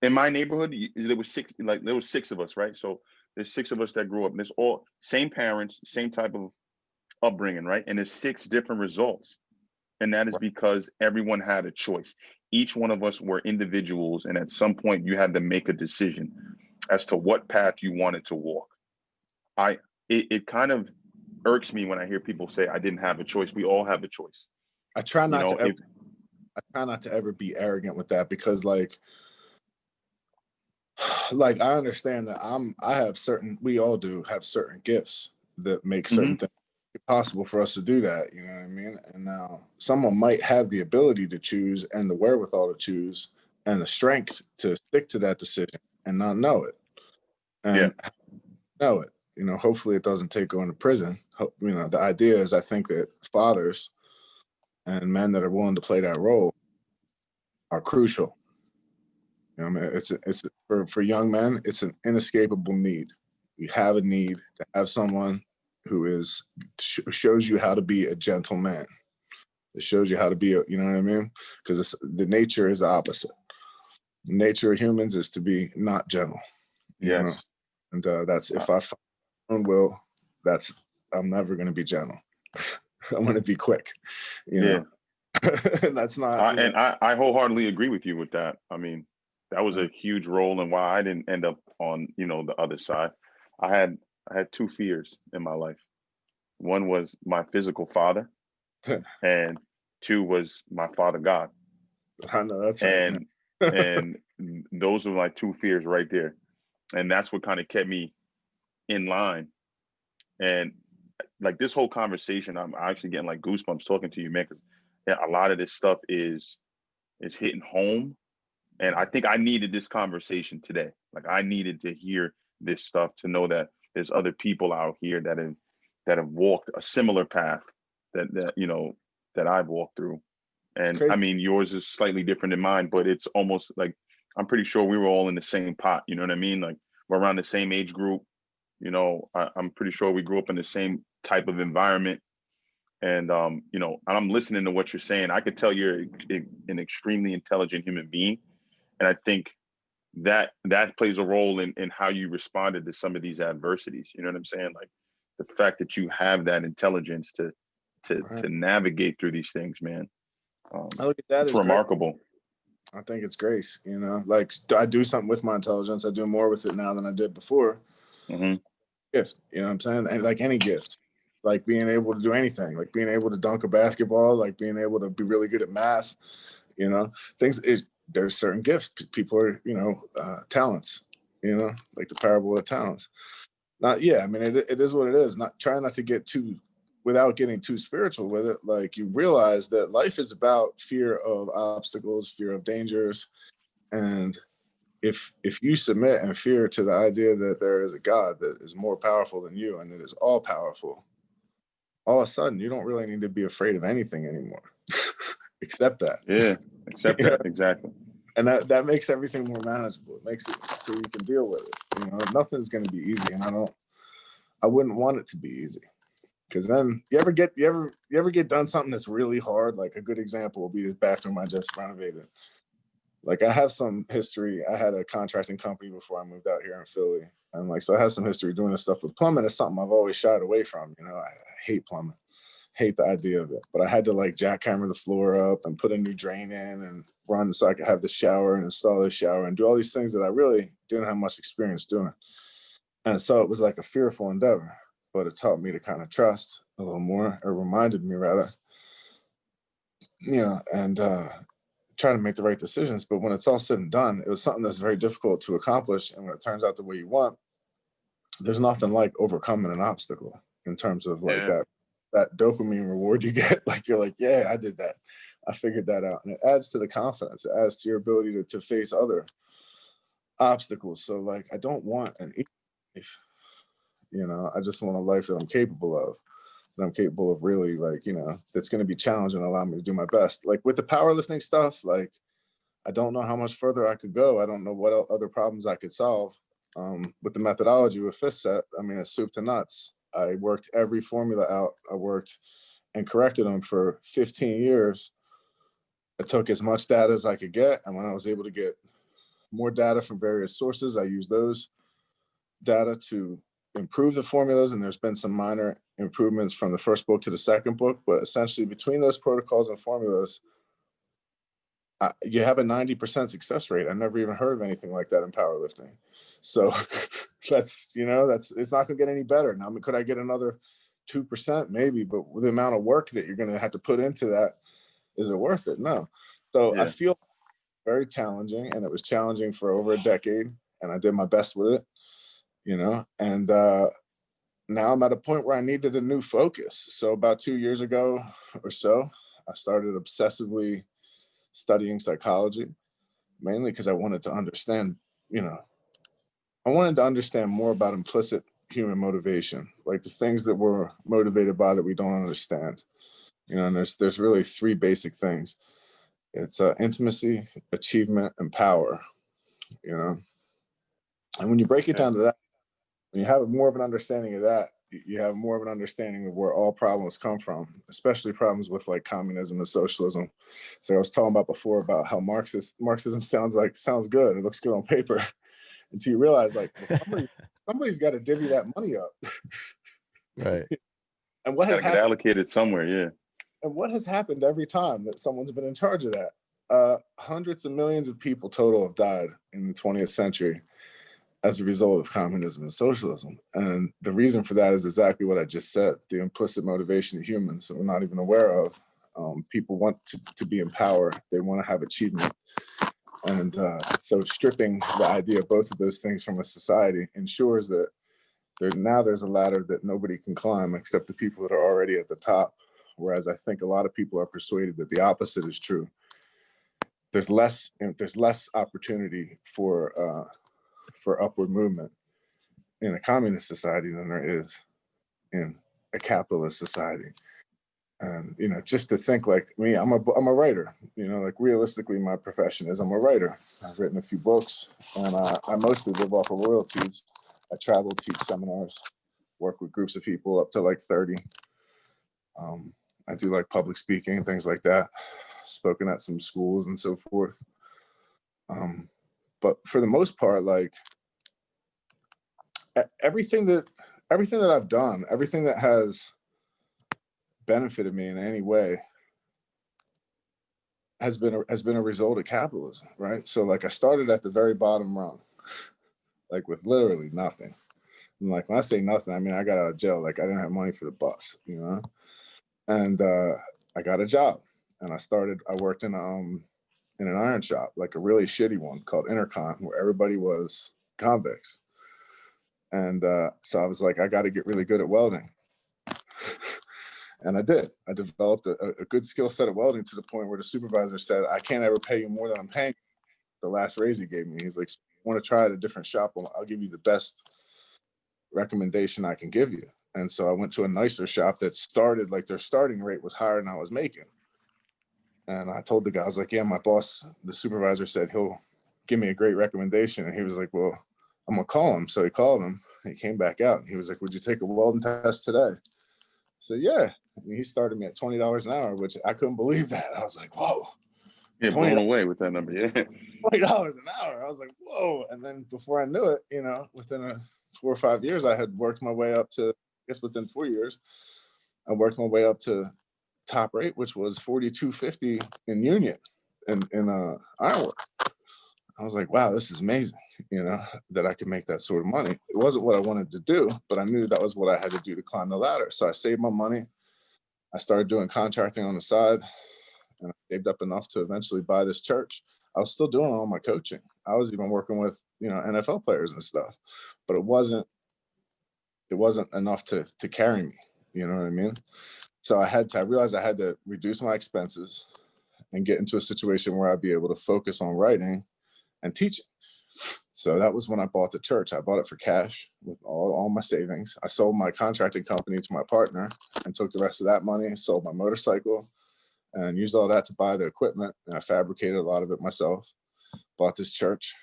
in my neighborhood, there was six of us, right? So there's 6 of us that grew up, and there's all same parents, same type of upbringing, right? And there's 6 different results. And that is because everyone had a choice. Each one of us were individuals, and at some point you had to make a decision as to what path you wanted to walk. It kind of irks me when I hear people say I didn't have a choice. We all have a choice. I try not to ever be arrogant with that, because like I understand that we all do have certain gifts that make certain things possible for us to do that. You know what I mean? And now someone might have the ability to choose and the wherewithal to choose and the strength to stick to that decision and not know it. And know it. You know, hopefully it doesn't take going to prison. You know, the idea is, I think that fathers and men that are willing to play that role are crucial. You know, I mean, it's for young men, it's an inescapable need. You have a need to have someone who shows you how to be a gentleman. It shows you how to be, you know what I mean? Because the nature is the opposite. The nature of humans is to be not gentle. Yes. And that's, if I find my own will, I'm never going to be gentle. I'm going to be quick, you know. That's not. I wholeheartly agree with you with that. I mean, that was a huge role in why I didn't end up on, the other side. I had 2 fears in my life. One was my physical father, and 2 was my father God. I know that's right. And and those were my 2 fears right there, and that's what kind of kept me in line. And like this whole conversation, I'm actually getting like goosebumps talking to you, man, because a lot of this stuff is hitting home. And I think I needed this conversation today. Like I needed to hear this stuff to know that there's other people out here that have walked a similar path that I've walked through. And I mean, yours is slightly different than mine, but it's almost like, I'm pretty sure we were all in the same pot. You know what I mean? Like we're around the same age group. I'm pretty sure we grew up in the same type of environment. And, I'm listening to what you're saying. I could tell you're an extremely intelligent human being. And I think that plays a role in how you responded to some of these adversities. You know what I'm saying? Like the fact that you have that intelligence to navigate through these things, man. I look at that it's remarkable. Great. I think it's grace, like I do something with my intelligence. I do more with it now than I did before. Mm-hmm. Gift, you know what I'm saying? And like any gift, like being able to do anything, like being able to dunk a basketball, like being able to be really good at math, there's certain gifts. People are, talents, like the parable of talents. I mean, it is what it is. Trying not to get too, without getting too spiritual with it. Like you realize that life is about fear of obstacles, fear of dangers. And if you submit and fear to the idea that there is a God that is more powerful than you and that is all powerful, all of a sudden you don't really need to be afraid of anything anymore. Except that. Yeah, except that. Exactly. And that makes everything more manageable. It makes it so you can deal with it. Nothing's going to be easy, and I wouldn't want it to be easy. Because then you ever get done something that's really hard? Like a good example will be this bathroom I just renovated. Like I have some history. I had a contracting company before I moved out here in Philly, and so I have some history doing this stuff with plumbing. It's something I've always shied away from. I hate plumbing. Hate the idea of it, but I had to like jackhammer the floor up and put a new drain in and run so I could have the shower and install the shower and do all these things that I really didn't have much experience doing. And so it was like a fearful endeavor, but it taught me to kind of trust a little more, or reminded me rather, and try to make the right decisions. But when it's all said and done, it was something that's very difficult to accomplish. And when it turns out the way you want, there's nothing like overcoming an obstacle in terms of like that dopamine reward you get. Like you're like, yeah, I did that. I figured that out. And it adds to the confidence. It adds to your ability to face other obstacles. So like, I don't want an easy life. I just want a life that I'm capable of. That I'm capable of really that's going to be challenging and allow me to do my best. Like with the powerlifting stuff, like I don't know how much further I could go. I don't know what other problems I could solve. With the methodology with fist set, I mean, it's soup to nuts. I worked every formula out. I worked and corrected them for 15 years. I took as much data as I could get. And when I was able to get more data from various sources, I used those data to improve the formulas. And there's been some minor improvements from the first book to the second book. But essentially between those protocols and formulas, you have a 90% success rate. I never even heard of anything like that in powerlifting. So that's it's not going to get any better. Now, could I get another 2%? Maybe, but with the amount of work that you're going to have to put into that, is it worth it? No. So I feel very challenging, and it was challenging for over a decade, and I did my best with it, and now I'm at a point where I needed a new focus. So about 2 years ago or so, I started obsessively studying psychology, mainly because I wanted to understand, I wanted to understand more about implicit human motivation, like the things that we're motivated by that we don't understand. And there's really 3 basic things. It's intimacy, achievement, and power, And when you break it down to that, when you have more of an understanding of that, you have more of an understanding of where all problems come from, especially problems with like communism and socialism. So I was talking about before about how Marxism sounds good. It looks good on paper until you realize like somebody's got to divvy that money up. Right. And what has get allocated somewhere, yeah. And what has happened every time that someone's been in charge of that? Hundreds of millions of people total have died in the 20th century as a result of communism and socialism. And the reason for that is exactly what I just said, the implicit motivation of humans that we're not even aware of. People want to be in power. They want to have achievement. And so stripping the idea of both of those things from a society ensures that there's a ladder that nobody can climb except the people that are already at the top. Whereas I think a lot of people are persuaded that the opposite is true. There's less opportunity for upward movement in a communist society than there is in a capitalist society. And just to think like me, I'm a writer. Like realistically, my profession is I'm a writer. I've written a few books, and I mostly live off of royalties. I travel, teach seminars, work with groups of people up to like 30. I do like public speaking and things like that. Spoken at some schools and so forth. But for the most part, like everything that I've done, everything that has benefited me in any way has been a result of capitalism, right? So like I started at the very bottom rung, like with literally nothing. And like when I say nothing, I mean I got out of jail, like I didn't have money for the bus, and I got a job, and I worked in an iron shop, like a really shitty one called Intercon, where everybody was convicts. And so I was like, I got to get really good at welding. And I did. I developed a good skill set at welding to the point where the supervisor said, I can't ever pay you more than I'm paying the last raise he gave me. He's like, you want to try at a different shop? I'll give you the best recommendation I can give you. And so I went to a nicer shop that started, like their starting rate was higher than I was making. And I told the guy, I was like, yeah, my boss, the supervisor said he'll give me a great recommendation. And he was like, well, I'm going to call him. So he called him. He came back out. And he was like, would you take a welding test today? I said, yeah. And he started me at $20 an hour, which I couldn't believe that. I was like, whoa. Yeah, blown away with that number, yeah. $20 an hour. I was like, whoa. And then before I knew it, within 4 or 5 years, I had worked my way up to, I guess within 4 years, I worked my way up to top rate, which was $42.50 in union in ironwork. I was like, wow, this is amazing, that I could make that sort of money. It wasn't what I wanted to do, but I knew that was what I had to do to climb the ladder. So I saved my money. I started doing contracting on the side, and I saved up enough to eventually buy this church. I was still doing all my coaching. I was even working with, NFL players and stuff, but it wasn't enough to carry me. You know what I mean? So I realized I had to reduce my expenses and get into a situation where I'd be able to focus on writing and teaching. So that was when I bought the church. I bought it for cash with all my savings. I sold my contracting company to my partner and took the rest of that money, sold my motorcycle, and used all that to buy the equipment. And I fabricated a lot of it myself. Bought this church,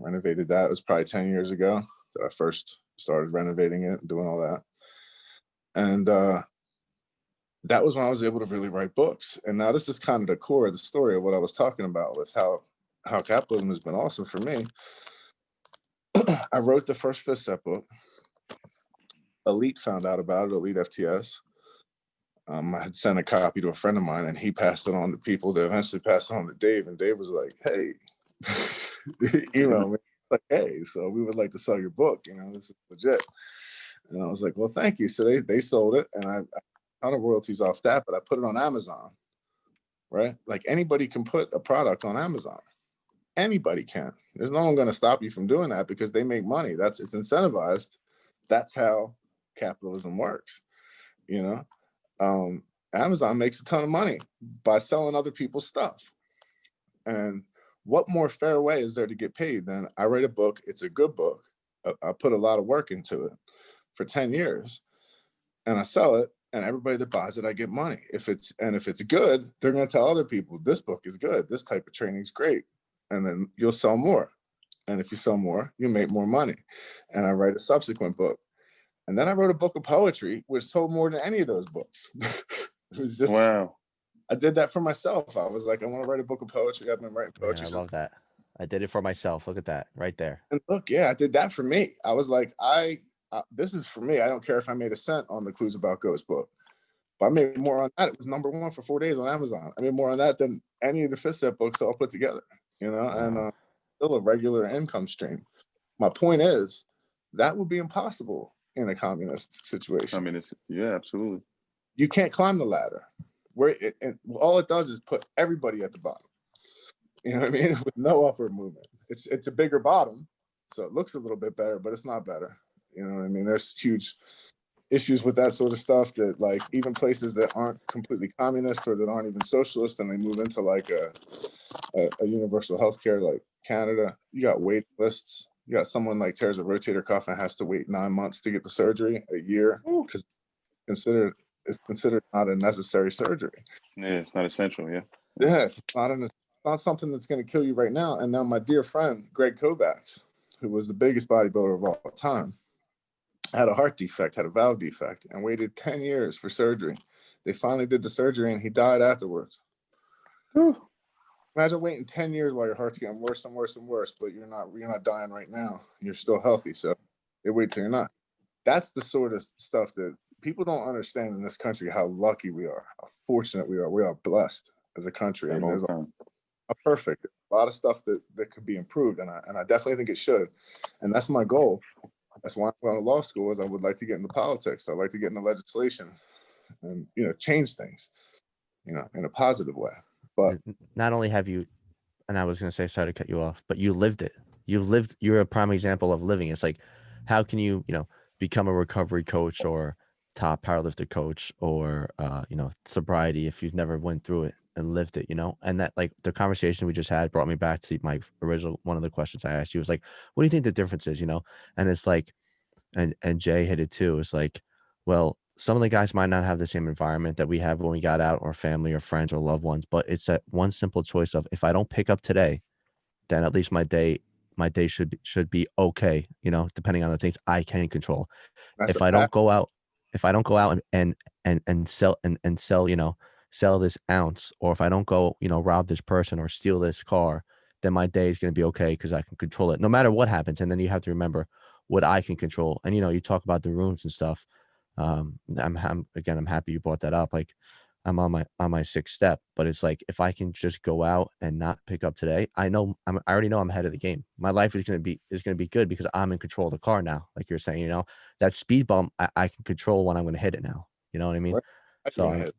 renovated that. It was probably 10 years ago that I first started renovating it and doing all that. And that was when I was able to really write books. And now this is kind of the core of the story of what I was talking about with how capitalism has been awesome for me. I wrote the first Fifth Step book. Elite found out about it, Elite FTS. I had sent a copy to a friend of mine, and he passed it on to people that eventually passed it on to Dave. And Dave was like, hey, email me. Like, hey, so we would like to sell your book. This is legit. And I was like, well, thank you. So they sold it, and I got the royalties off that, but I put it on Amazon, right? Like anybody can put a product on Amazon. Anybody can. There's no one going to stop you from doing that because they make money. It's incentivized. That's how capitalism works. Amazon makes a ton of money by selling other people's stuff. And what more fair way is there to get paid than I write a book? It's a good book. I put a lot of work into it for 10 years and I sell it, and everybody that buys it, I get money. If it's good, they're going to tell other people, this book is good. This type of training is great. And then you'll sell more. And if you sell more, you make more money. And I write a subsequent book. And then I wrote a book of poetry, which sold more than any of those books. It was just, wow. I did that for myself. I was like, I want to write a book of poetry. I've been writing poetry. Man, I love that. I did it for myself. Look at that right there. And look, yeah, I did that for me. I was like, this is for me. I don't care if I made a cent on the Clues About Ghosts book. But I made more on that. It was #1 for 4 days on Amazon. I made more on that than any of the Fifth Set books all put together, you know, and still a regular income stream. My point is, that would be impossible in a communist situation. Yeah, absolutely. You can't climb the ladder. All it does is put everybody at the bottom. You know what I mean? With no upward movement. It's a bigger bottom, so it looks a little bit better, but it's not better. You know what I mean? There's huge issues with that sort of stuff, that like even places that aren't completely communist or that aren't even socialist, and they move into like a universal healthcare like Canada, you got wait lists. You got someone like tears a rotator cuff and has to wait 9 months to get the surgery, a year, because it's considered not a necessary surgery. Yeah, it's not essential. Yeah. Yeah, it's not something that's going to kill you right now. And now my dear friend Greg Kovacs, who was the biggest bodybuilder of all time, had a heart defect, had a valve defect, and waited 10 years for surgery. They finally did the surgery, and he died afterwards. Whew. Imagine waiting 10 years while your heart's getting worse and worse and worse, but you're not dying right now. You're still healthy, so they wait till you're not. That's the sort of stuff that people don't understand in this country, how lucky we are, how fortunate we are. We are blessed as a country. I mean, there's a perfect, a lot of stuff that could be improved, and I definitely think it should. And that's my goal. That's why I'm going to law school, is I would like to get into politics. I'd like to get into legislation and, you know, change things, you know, in a positive way. But not only have you, and I was going to say, sorry to cut you off, but you lived it. You're a prime example of living. It's like, how can you, you know, become a recovery coach or top powerlifter coach or, you know, sobriety if you've never went through it and lived it, you know? And that, like, the conversation we just had brought me back to my original, one of the questions I asked you was like, what do you think the difference is, you know? And it's like, and Jay hit it too. It's like, well, some of the guys might not have the same environment that we have when we got out, or family or friends or loved ones, but it's that one simple choice of, if I don't pick up today, then at least my day should be okay, you know, depending on the things I can control. If I don't go out and sell, you know, sell this ounce, or if I don't go, you know, rob this person or steal this car, then my day is going to be okay because I can control it no matter what happens. And then you have to remember what I can control. And, you know, you talk about the rooms and stuff. I'm happy you brought that up. Like, I'm on my 6th step, but it's like, if I can just go out and not pick up today, I already know I'm ahead of the game. My life is going to be good because I'm in control of the car now. Like you're saying, you know, that speed bump, I can control when I'm going to hit it now. You know what I mean? Right. So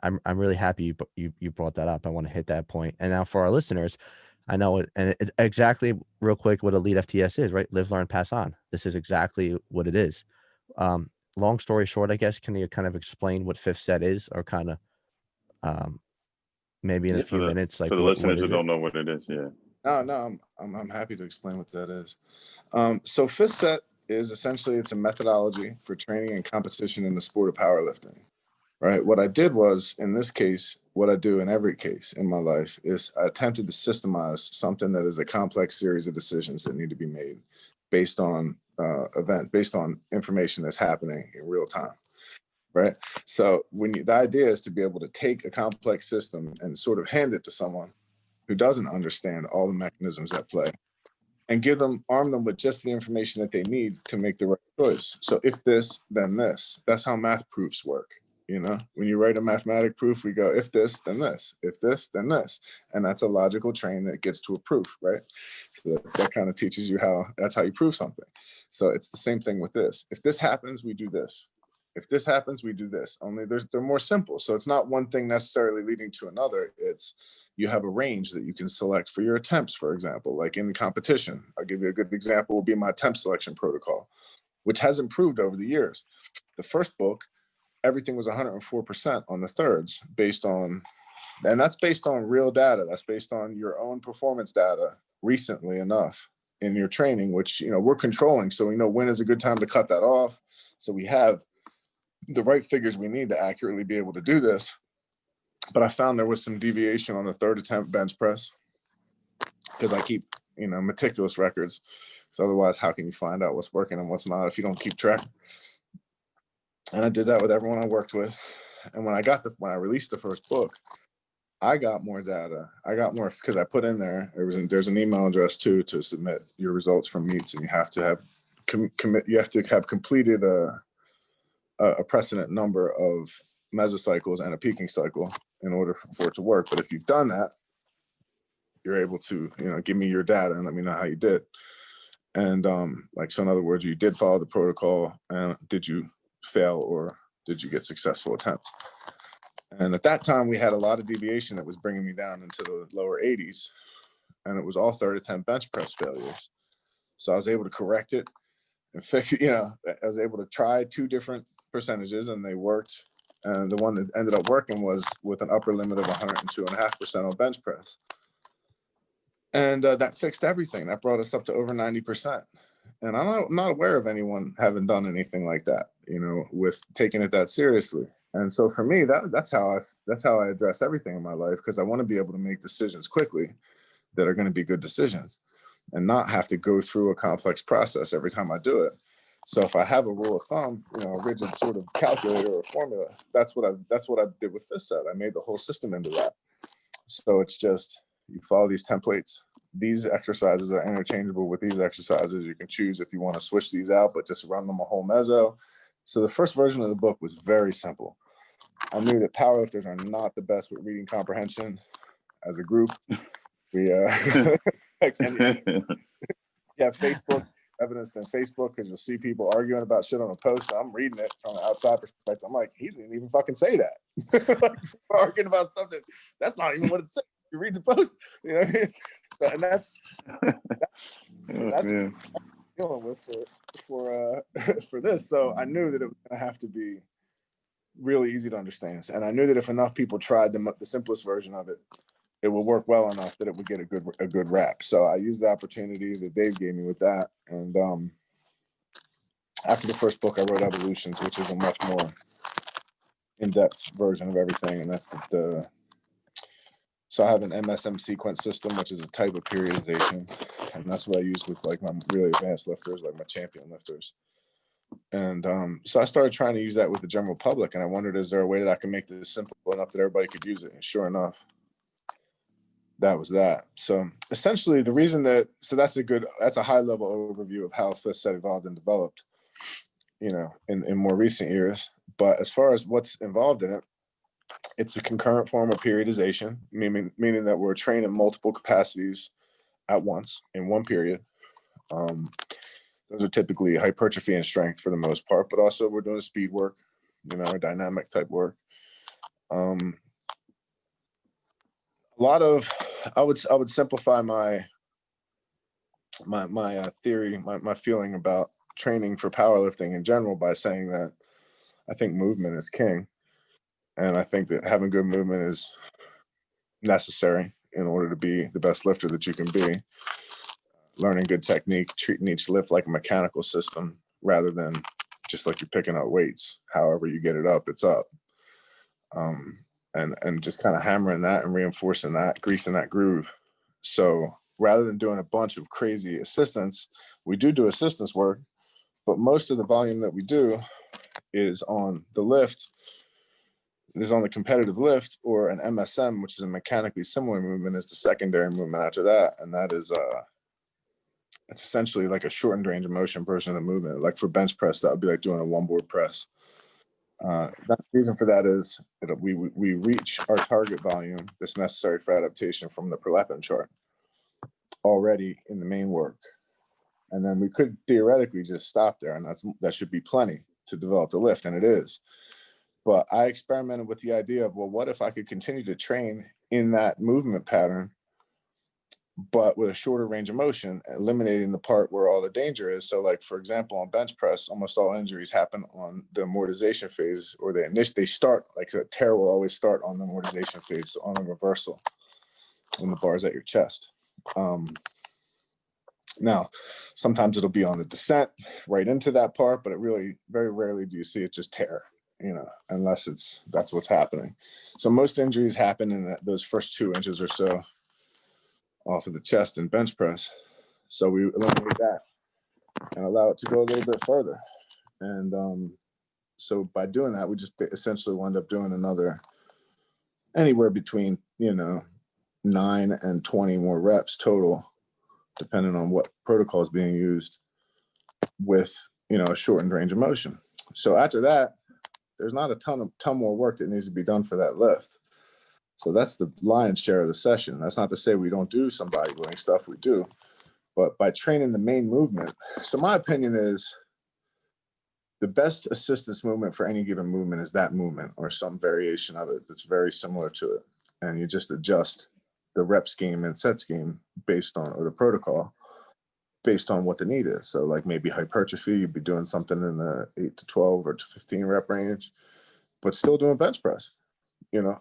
I'm really happy you brought that up. I want to hit that point. And now for our listeners, I know it, and it exactly, real quick, what Elite FTS is, right? Live, learn, pass on. This is exactly what it is. Long story short, I guess, can you kind of explain what Fifth Set is, or kind of maybe in a few minutes, like for the listeners who don't know what it is? Yeah. No, I'm happy to explain what that is. So Fifth Set is essentially, it's a methodology for training and competition in the sport of powerlifting. Right. What I did was, in this case, what I do in every case in my life is I attempted to systemize something that is a complex series of decisions that need to be made based on events, based on information that's happening in real time. Right. So the idea is to be able to take a complex system and sort of hand it to someone who doesn't understand all the mechanisms at play, and arm them with just the information that they need to make the right choice. So if this, then this. That's how math proofs work. You know, when you write a mathematic proof, we go, if this, then this, if this, then this. And that's a logical train that gets to a proof, right? So that kind of teaches you that's how you prove something. So it's the same thing with this. If this happens, we do this. If this happens, we do this. Only they're more simple. So it's not one thing necessarily leading to another. It's, you have a range that you can select for your attempts, for example, like in competition. I'll give you a good example, will be my attempt selection protocol, which has improved over the years. The first book, everything was 104% on the thirds, and that's based on real data. That's based on your own performance data recently enough in your training, which, you know, we're controlling. So we know when is a good time to cut that off. So we have the right figures we need to accurately be able to do this. But I found there was some deviation on the third attempt bench press, because I keep, you know, meticulous records. Because otherwise, how can you find out what's working and what's not if you don't keep track? And I did that with everyone I worked with. And when I released the first book, I got more data. I got more because I put in there's an email address too to submit your results from meets, and you have to have completed a precedent number of mesocycles and a peaking cycle in order for it to work. But if you've done that, you're able to, give me your data and let me know how you did. And so in other words, you did follow the protocol, and did you fail or did you get successful attempts? And at that time, we had a lot of deviation that was bringing me down into the lower 80s, and it was all third attempt bench press failures. So I was able to correct it and fix, I was able to try 2 different percentages, and they worked. And the one that ended up working was with an upper limit of 102.5% on bench press. And that fixed everything. That brought us up to over 90%. And I'm not aware of anyone having done anything like that, with taking it that seriously. And so for me, that's how I address everything in my life, because I want to be able to make decisions quickly that are going to be good decisions and not have to go through a complex process every time I do it. So if I have a rule of thumb, a rigid sort of calculator or formula, that's what I did with this set. I made the whole system into that. So it's just, you follow these templates. These exercises are interchangeable with these exercises. You can choose if you want to switch these out, but just run them a whole meso. So the first version of the book was very simple. I knew that powerlifters are not the best with reading comprehension as a group. We have Facebook evidence in Facebook, because you'll see people arguing about shit on a post. So I'm reading it from an outside perspective. I'm like, he didn't even fucking say that. Like, we're arguing about stuff that's not even what it says. You read the post, and that's dealing with for this. So I knew that it was going to have to be really easy to understand, and I knew that if enough people tried the simplest version of it, it would work well enough that it would get a good rap. So I used the opportunity that Dave gave me with that. And after the first book, I wrote Evolutions, which is a much more in-depth version of everything. And that's so I have an MSM sequence system, which is a type of periodization. And that's what I use with like my really advanced lifters, like my champion lifters. And so I started trying to use that with the general public. And I wondered, is there a way that I can make this simple enough that everybody could use it? And sure enough, that was that. So essentially the reason that's a high level overview of how fifth set evolved and developed, in more recent years. But as far as what's involved in it, it's a concurrent form of periodization, meaning that we're training multiple capacities at once in one period. Those are typically hypertrophy and strength for the most part, but also we're doing speed work, or dynamic type work. A lot of, I would simplify my theory, my feeling about training for powerlifting in general by saying that I think movement is king. And I think that having good movement is necessary in order to be the best lifter that you can be. Learning good technique, treating each lift like a mechanical system rather than just like you're picking up weights. However you get it up, it's up. And just kind of hammering that and reinforcing that, greasing that groove. So rather than doing a bunch of crazy assistance, we do assistance work, but most of the volume that we do is on the lift, is on the competitive lift, or an MSM, which is a mechanically similar movement, is the secondary movement after that. And that is, it's essentially like a shortened range of motion version of the movement. Like for bench press, that would be like doing a one board press. The reason for that is that we reach our target volume that's necessary for adaptation from the Perlepin chart already in the main work. And then we could theoretically just stop there, and that should be plenty to develop the lift, and it is. But I experimented with the idea of, well, what if I could continue to train in that movement pattern, but with a shorter range of motion, eliminating the part where all the danger is. So like, for example, on bench press, almost all injuries happen on the amortization phase, or they start, like a tear will always start on the amortization phase, so on a reversal when the bar's at your chest. Now, sometimes it'll be on the descent right into that part, but it really, very rarely do you see it just tear, unless that's what's happening. So most injuries happen in those first 2 inches or so off of the chest and bench press. So we eliminate that and allow it to go a little bit further. And So by doing that, we just essentially wind up doing anywhere between, 9 and 20 more reps total, depending on what protocol is being used with, a shortened range of motion. So after that, there's not a ton more work that needs to be done for that lift. So that's the lion's share of the session. That's not to say we don't do some bodybuilding stuff, we do. But by training the main movement, so my opinion is the best assistance movement for any given movement is that movement or some variation of it that's very similar to it. And you just adjust the rep scheme and set scheme based on, or the protocol, based on what the need is. So like maybe hypertrophy, you'd be doing something in the 8 to 12 or to 15 rep range, but still doing bench press, And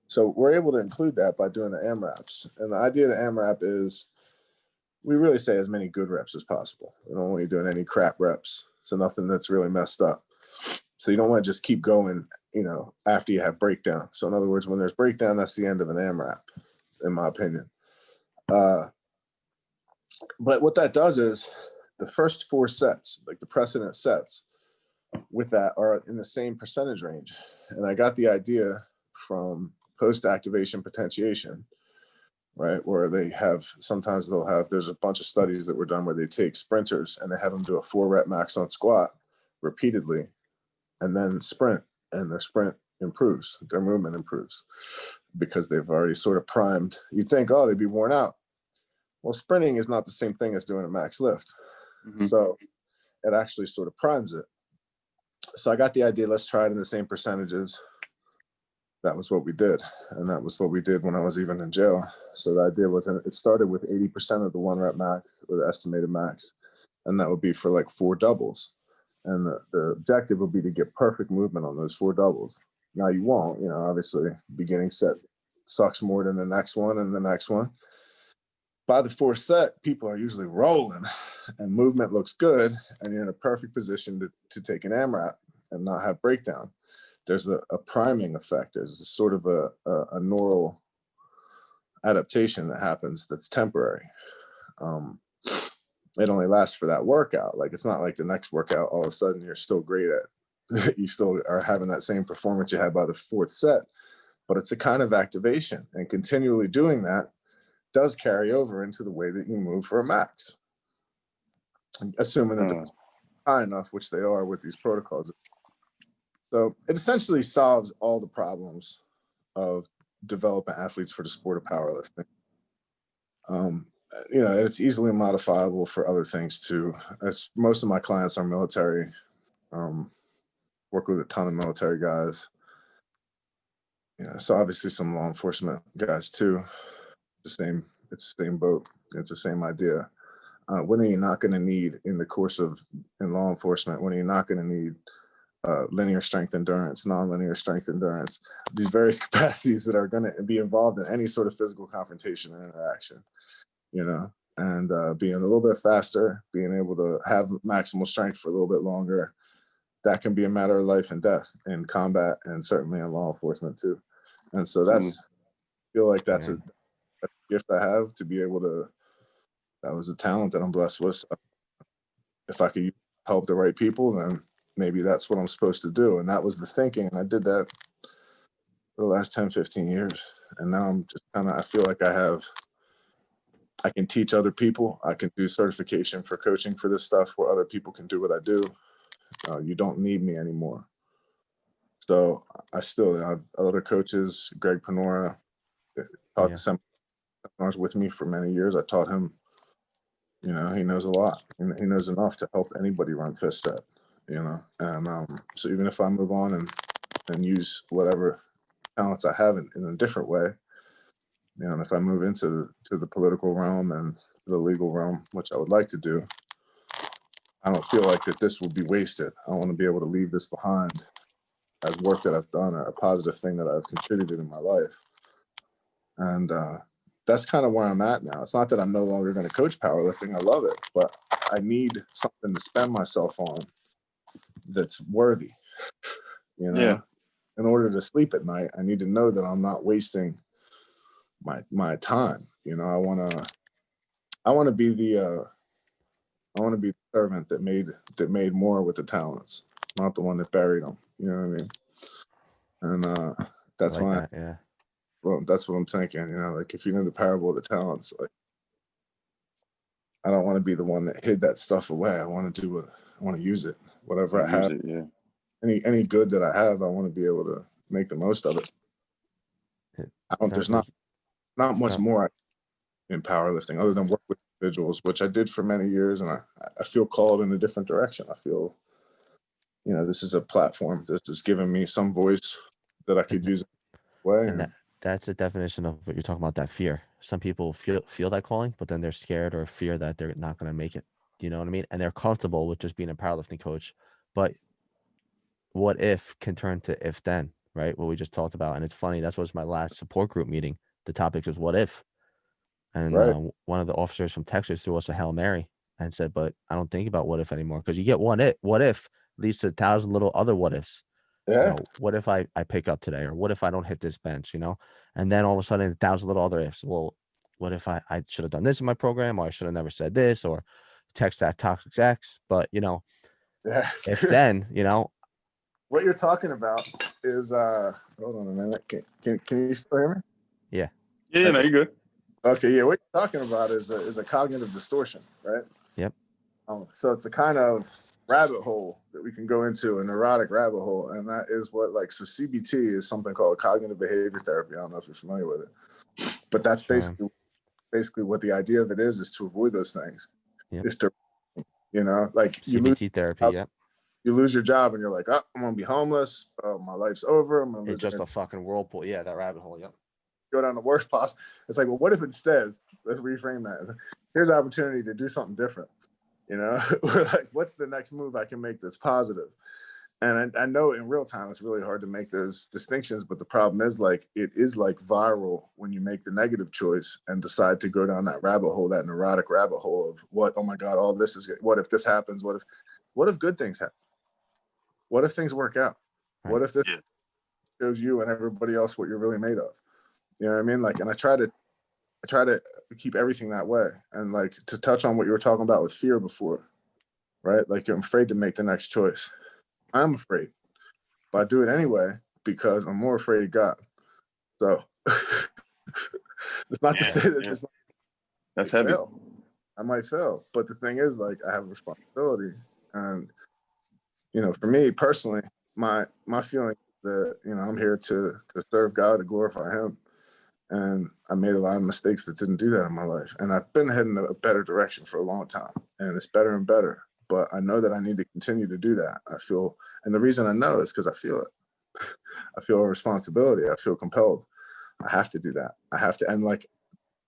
so we're able to include that by doing the AMRAPs. And the idea of the AMRAP is we really say as many good reps as possible. We don't want you doing any crap reps. So nothing that's really messed up. So you don't want to just keep going, after you have breakdown. So in other words, when there's breakdown, that's the end of an AMRAP, in my opinion. But what that does is the first 4 sets, like the precedent sets with that, are in the same percentage range. And I got the idea from post-activation potentiation, right? Where there's a bunch of studies that were done where they take sprinters and they have them do a 4 rep max on squat repeatedly and then sprint, and their sprint improves, their movement improves because they've already sort of primed. You'd think, oh, they'd be worn out. Well, sprinting is not the same thing as doing a max lift. Mm-hmm. So it actually sort of primes it. So I got the idea, let's try it in the same percentages. That was what we did. And that was what we did when I was even in jail. So the idea was, it started with 80% of the 1 rep max, or the estimated max. And that would be for like 4 doubles. And the objective would be to get perfect movement on those 4 doubles. Now you won't, obviously beginning set sucks more than the next one and the next one. By the 4th set, people are usually rolling and movement looks good, and you're in a perfect position to take an AMRAP and not have breakdown. There's a priming effect. There's a sort of a neural adaptation that happens that's temporary. It only lasts for that workout. Like, it's not like the next workout, all of a sudden you're still great at, you still are having that same performance you had by the 4th set, but it's a kind of activation, and continually doing that does carry over into the way that you move for a max, assuming that they're high enough, which they are with these protocols. So it essentially solves all the problems of developing athletes for the sport of powerlifting. It's easily modifiable for other things too. As most of my clients are military, work with a ton of military guys. So obviously some law enforcement guys too. It's the same boat. It's the same idea. When are you not going to need in law enforcement, when are you not going to need linear strength endurance, nonlinear strength endurance, these various capacities that are going to be involved in any sort of physical confrontation and interaction, and being a little bit faster, being able to have maximal strength for a little bit longer, that can be a matter of life and death in combat and certainly in law enforcement too. And so I feel like that's a gift I have, to be able to, that was a talent that I'm blessed with. So if I could help the right people, then maybe that's what I'm supposed to do. And that was the thinking. And I did that for the last 10, 15 years. And now I'm just I feel like I can teach other people. I can do certification for coaching for this stuff where other people can do what I do. You don't need me anymore. So I still have other coaches, Greg Panora, taught some seminars with me for many years. I taught him, he knows a lot, and he knows enough to help anybody run fist step, and so even if I move on and use whatever talents I have in a different way, and if I move into the political realm and the legal realm, which I would like to do, I don't feel like that this will be wasted. I want to be able to leave this behind as work that I've done, or a positive thing that I've contributed in my life. And that's kind of where I'm at now. It's not that I'm no longer going to coach powerlifting. I love it, but I need something to spend myself on that's worthy. In order to sleep at night, I need to know that I'm not wasting my time. I want to be the servant that made more with the talents. not the one that buried them. You know what I mean? And that's like why. that, yeah. Well, that's what I'm thinking. You know, like if you know the parable of the talents, like I don't want to be the one that hid that stuff away. I want to do what I want to use it. Whatever I have, any good that I have, I want to be able to make the most of it. There's not much more in powerlifting other than work with individuals, which I did for many years, and I feel called in a different direction. I feel, you know, this is a platform that's just giving me some voice that I could use in a way. And that's the definition of what you're talking about, that fear. Some people feel that calling, but then they're scared or fear that they're not going to make it. Do you know what I mean? And they're comfortable with just being a powerlifting coach. But what if can turn to if then, right? What we just talked about. And it's funny, that was my last support group meeting. The topic is what if. And one of the officers from Texas threw us a Hail Mary and said, but I don't think about what if anymore, because you get what if leads to 1,000 little other what ifs. Yeah. You know, what if I pick up today, or what if I don't hit this bench, you know? And then all of a sudden 1,000 little other ifs. Well, what if I should have done this in my program, or I should have never said this, or text that toxic ex. But, you know, if then, you know. What you're talking about is hold on a minute. Can you still hear me? Yeah, no, you're good. Okay, yeah. What you're talking about is a cognitive distortion, right? Yep. So it's a kind of rabbit hole that we can go into, a neurotic rabbit hole, and that is what, like, so CBT is something called cognitive behavior therapy. I don't know if you're familiar with it, but that's basically what the idea of it is to avoid those things. Yep. Is to, you know, like CBT therapy. Yep. You lose your job and you're like, oh, I'm gonna be homeless. Oh, my life's over. I'm gonna lose. It's just a fucking whirlpool. Yeah, that rabbit hole. Yep. Go down the worst possible. It's like, well, what if instead, let's reframe that. Here's an opportunity to do something different. You know, we're like, what's the next move I can make that's positive? And I know in real time it's really hard to make those distinctions, but the problem is, like, it is like viral when you make the negative choice and decide to go down that rabbit hole, that neurotic rabbit hole of what, oh my God, all this is good. What if this happens? What if good things happen? What if things work out? Right. What if this shows you and everybody else what you're really made of? You know what I mean? Like, and I try to keep everything that way. And, like, to touch on what you were talking about with fear before, right? Like, I'm afraid to make the next choice. I'm afraid, but I do it anyway because I'm more afraid of God. So it's not to say that it's not. That's heavy. I might fail, but the thing is, like, I have a responsibility, and, you know, for me personally, my feeling that, you know, I'm here to serve God, to glorify Him, and I made a lot of mistakes that didn't do that in my life, and I've been heading in a better direction for a long time, and it's better and better. But I know that I need to continue to do that. I feel, and the reason I know is because I feel it. I feel a responsibility. I feel compelled. I have to do that. I have to. And, like,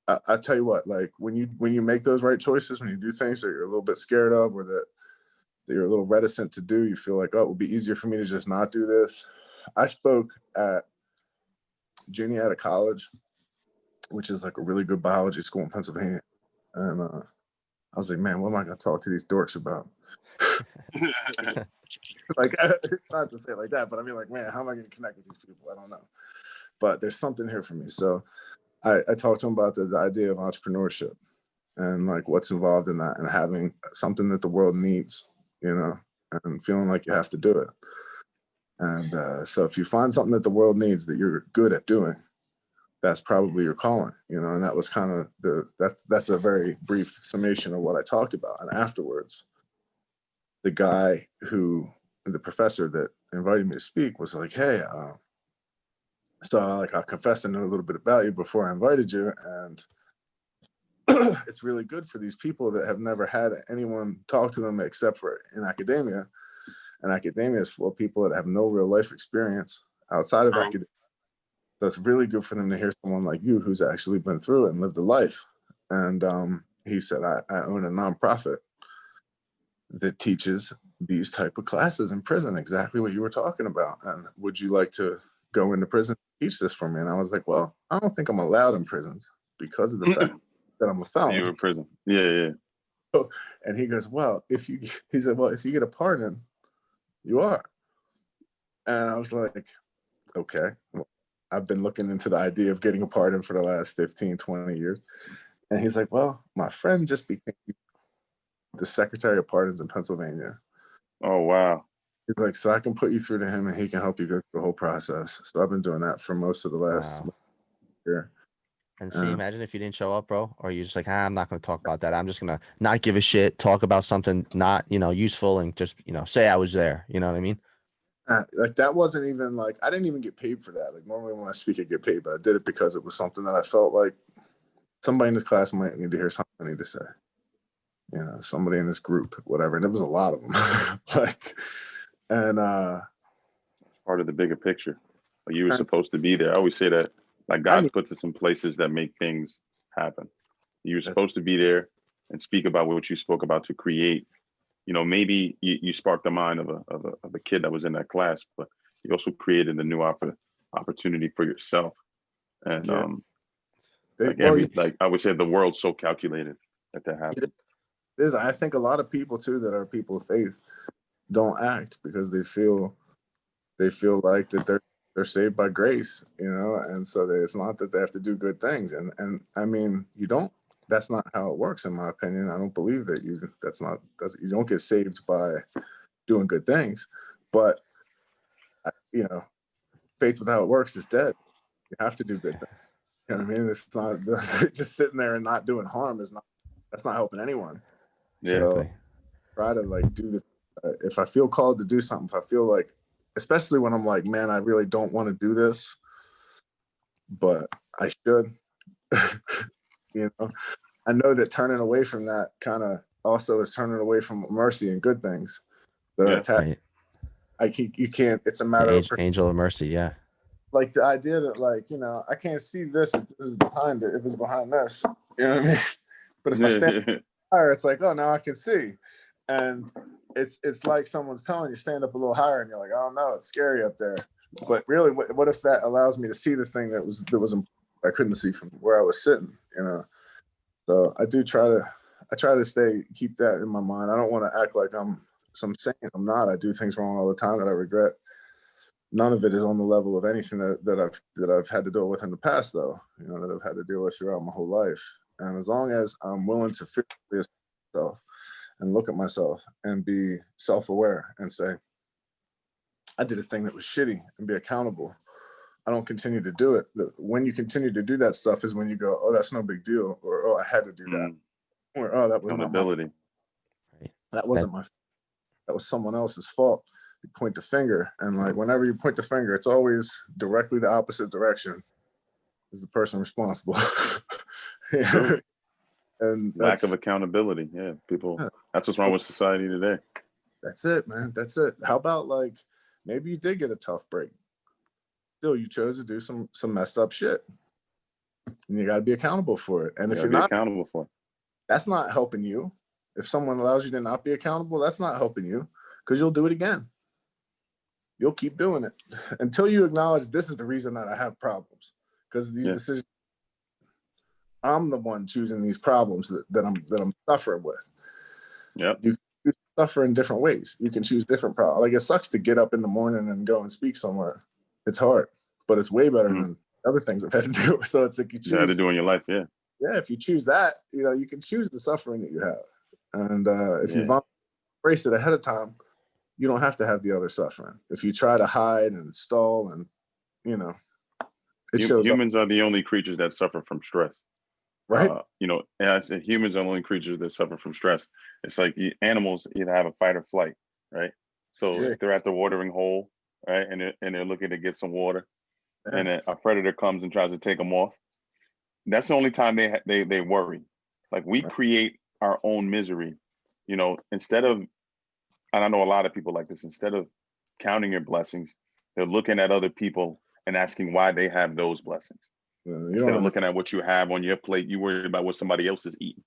I tell you what, like, when you make those right choices, when you do things that you're a little bit scared of, or that you're a little reticent to do, you feel like, oh, it would be easier for me to just not do this. I spoke at Juniata College, which is like a really good biology school in Pennsylvania. And I was like, man, what am I going to talk to these dorks about? Like, not to say it like that, but I mean, like, man, how am I going to connect with these people? I don't know. But there's something here for me. So I talked to them about the idea of entrepreneurship and, like, what's involved in that, and having something that the world needs, you know, and feeling like you have to do it. And so if you find something that the world needs that you're good at doing, that's probably your calling, you know. And that was kind of that's a very brief summation of what I talked about. And afterwards, the professor that invited me to speak was like, hey, so I confessed and knew a little bit about you before I invited you, and it's really good for these people that have never had anyone talk to them except for in academia. And academia is full of people that have no real life experience outside of academia. So it's really good for them to hear someone like you who's actually been through it and lived a life. And he said, I own a nonprofit that teaches these type of classes in prison, exactly what you were talking about. And would you like to go into prison and teach this for me? And I was like, well, I don't think I'm allowed in prisons because of the fact that I'm a felon. You're in prison. Yeah. And he goes, he said, if you get a pardon, you are. And I was like, okay. Well, I've been looking into the idea of getting a pardon for the last 15, 20 years. And he's like, well, my friend just became the Secretary of Pardons in Pennsylvania. Oh, wow. He's like, so I can put you through to him and he can help you go through the whole process. So I've been doing that for most of the last year. And see, imagine if you didn't show up, bro, or you're just like, I'm not going to talk about that. I'm just going to not give a shit, talk about something not, useful, and just, say I was there. You know what I mean? Like that wasn't even like, I didn't even get paid for that. Like normally when I speak, I get paid, but I did it because it was something that I felt like somebody in this class might need to hear something I need to say. Somebody in this group, whatever. And it was a lot of them. Part of the bigger picture. Like you were supposed to be there. I always say that, like God puts us in places that make things happen. You were supposed to be there and speak about what you spoke about to create. Maybe you sparked the mind of a kid that was in that class, but you also created a new opportunity for yourself. And I would say the world's so calculated that happened. It is. I think a lot of people too that are people of faith don't act because they feel like that they're saved by grace, and so it's not that they have to do good things. And I mean, that's not how it works, in my opinion. I don't believe that you don't get saved by doing good things, but faith without it works is dead. You have to do good things. You know what I mean? It's not just sitting there and not doing harm that's not helping anyone. Yeah. So try to do this. If I feel called to do something, if I feel like, especially when I'm like, man, I really don't want to do this, but I should, I know that turning away from that kind of also is turning away from mercy and good things that are attached. Right. You can't, it's a matter of angel of mercy. Yeah. Like the idea that I can't see this if this is behind it, if it's behind this, you know what I mean? But if I stand higher, it's like, oh, now I can see. And it's like someone's telling you, stand up a little higher, and you're like, oh no, it's scary up there. But really, what if that allows me to see the thing that was I couldn't see from where I was sitting, So I try to keep that in my mind. I don't want to act like I'm some saint. I'm not. I do things wrong all the time that I regret. None of it is on the level of anything that I've had to deal with in the past, though. That I've had to deal with throughout my whole life. And as long as I'm willing to figure this myself and look at myself and be self-aware and say, I did a thing that was shitty, and be accountable, I don't continue to do it. When you continue to do that stuff is when you go, oh, that's no big deal, or oh, I had to do that, or oh, that was accountability. That wasn't my fault. That was someone else's fault. You point the finger, and whenever you point the finger, it's always directly the opposite direction is the person responsible. And lack of accountability. Yeah, people. That's what's wrong with society today. That's it, man. That's it. How about maybe you did get a tough break. Still, you chose to do some messed up shit, and you got to be accountable for it. And if you're not accountable for it, that's not helping you. If someone allows you to not be accountable, that's not helping you, because you'll do it again. You'll keep doing it until you acknowledge this is the reason that I have problems, because these decisions, I'm the one choosing these problems that I'm suffering with. Yep. You can suffer in different ways. You can choose different problems. It sucks to get up in the morning and go and speak somewhere. It's hard, but it's way better than other things I've had to do. So it's like you had to do in your life. Yeah. Yeah. If you choose that, you can choose the suffering that you have. And if you embrace it ahead of time, you don't have to have the other suffering. If you try to hide and stall and, it shows humans are the only creatures that suffer from stress. Right. I said humans are the only creatures that suffer from stress. It's like animals either have a fight or flight, right? So if they're at the watering hole, right, and they're looking to get some water, and a predator comes and tries to take them off, that's the only time they worry. Like we create our own misery, instead of, and I know a lot of people like this, instead of counting your blessings, they're looking at other people and asking why they have those blessings. Instead of looking at what you have on your plate, you worry about what somebody else is eating.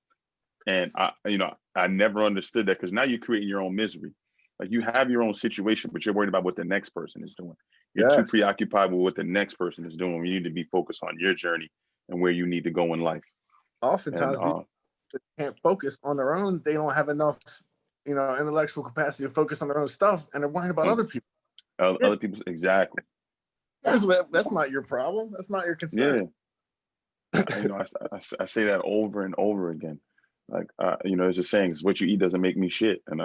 And I never understood that, because now you're creating your own misery. Like you have your own situation, but you're worried about what the next person is doing. You're too preoccupied with what the next person is doing. You need to be focused on your journey and where you need to go in life. Oftentimes, they can't focus on their own. They don't have enough, intellectual capacity to focus on their own stuff, and they're worrying about other people. Other people, exactly. That's not your problem. That's not your concern. Yeah. I say that over and over again. Like, there's a saying, what you eat doesn't make me shit. And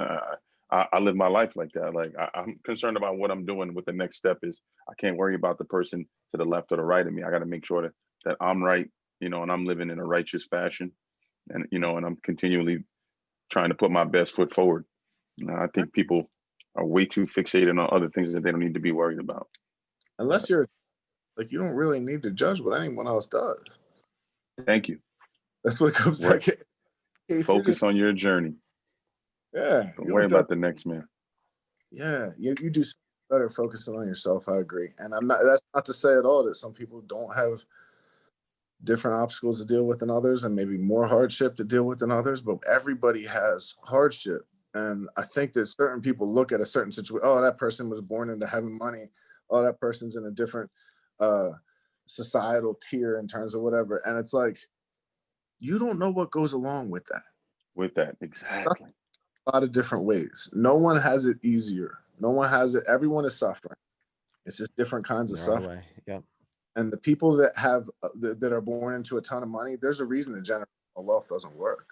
I live my life like that. Like I'm concerned about what I'm doing. What the next step is. I can't worry about the person to the left or the right of me. I got to make sure that I'm right, and I'm living in a righteous fashion, and and I'm continually trying to put my best foot forward. I think people are way too fixated on other things that they don't need to be worried about. Unless you're like, you don't really need to judge what anyone else does. Thank you. That's what it comes back. Focus on your journey. Yeah. Don't worry about the next man. Yeah. You do better focusing on yourself. I agree. And that's not to say at all that some people don't have different obstacles to deal with than others, and maybe more hardship to deal with than others, but everybody has hardship. And I think that certain people look at a certain situation. Oh, that person was born into having money. Oh, that person's in a different societal tier in terms of whatever. And it's like, you don't know what goes along with that. With that, exactly. A lot of different ways. No one has it easier. No one has it. Everyone is suffering. It's just different kinds of suffering. Yep. And the people that have that are born into a ton of money, there's a reason that generational wealth doesn't work.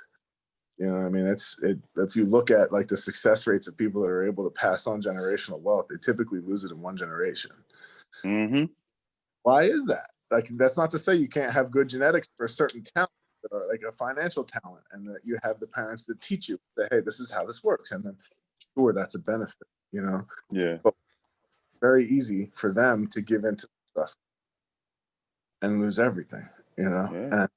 You know what I mean? If you look at like the success rates of people that are able to pass on generational wealth, they typically lose it in one generation. Mm-hmm. Why is that? Like, that's not to say you can't have good genetics for a certain talent, or like a financial talent, and that you have the parents that teach you that, hey, this is how this works. And then sure, that's a benefit, Yeah. But very easy for them to give into stuff and lose everything, Yeah. And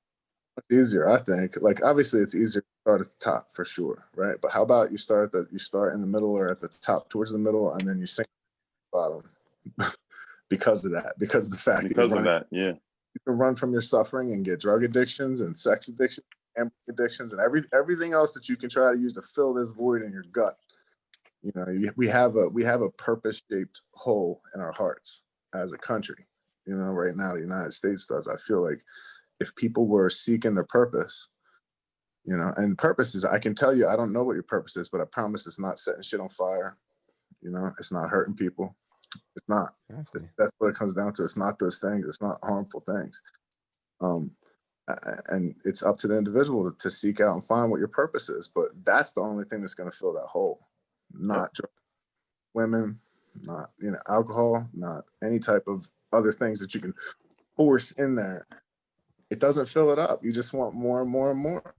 it's easier, I think. Like, obviously it's easier to start at the top for sure, right? But how about you start in the middle or at the top towards the middle, and then you sink at the bottom because of that, because of the fact yeah, you can run from your suffering and get drug addictions and sex addictions and addictions and everything else that you can try to use to fill this void in your gut. We have a purpose-shaped hole in our hearts as a country. Right now the United States does. I feel like if people were seeking their purpose, and purpose is, I can tell you, I don't know what your purpose is, but I promise it's not setting shit on fire. It's not hurting people. It's not. Exactly. That's what it comes down to. It's not those things. It's not harmful things. And it's up to the individual to seek out and find what your purpose is. But that's the only thing that's going to fill that hole. Not drugs, women, not alcohol, not any type of other things that you can force in there. It doesn't fill it up. You just want more and more and more.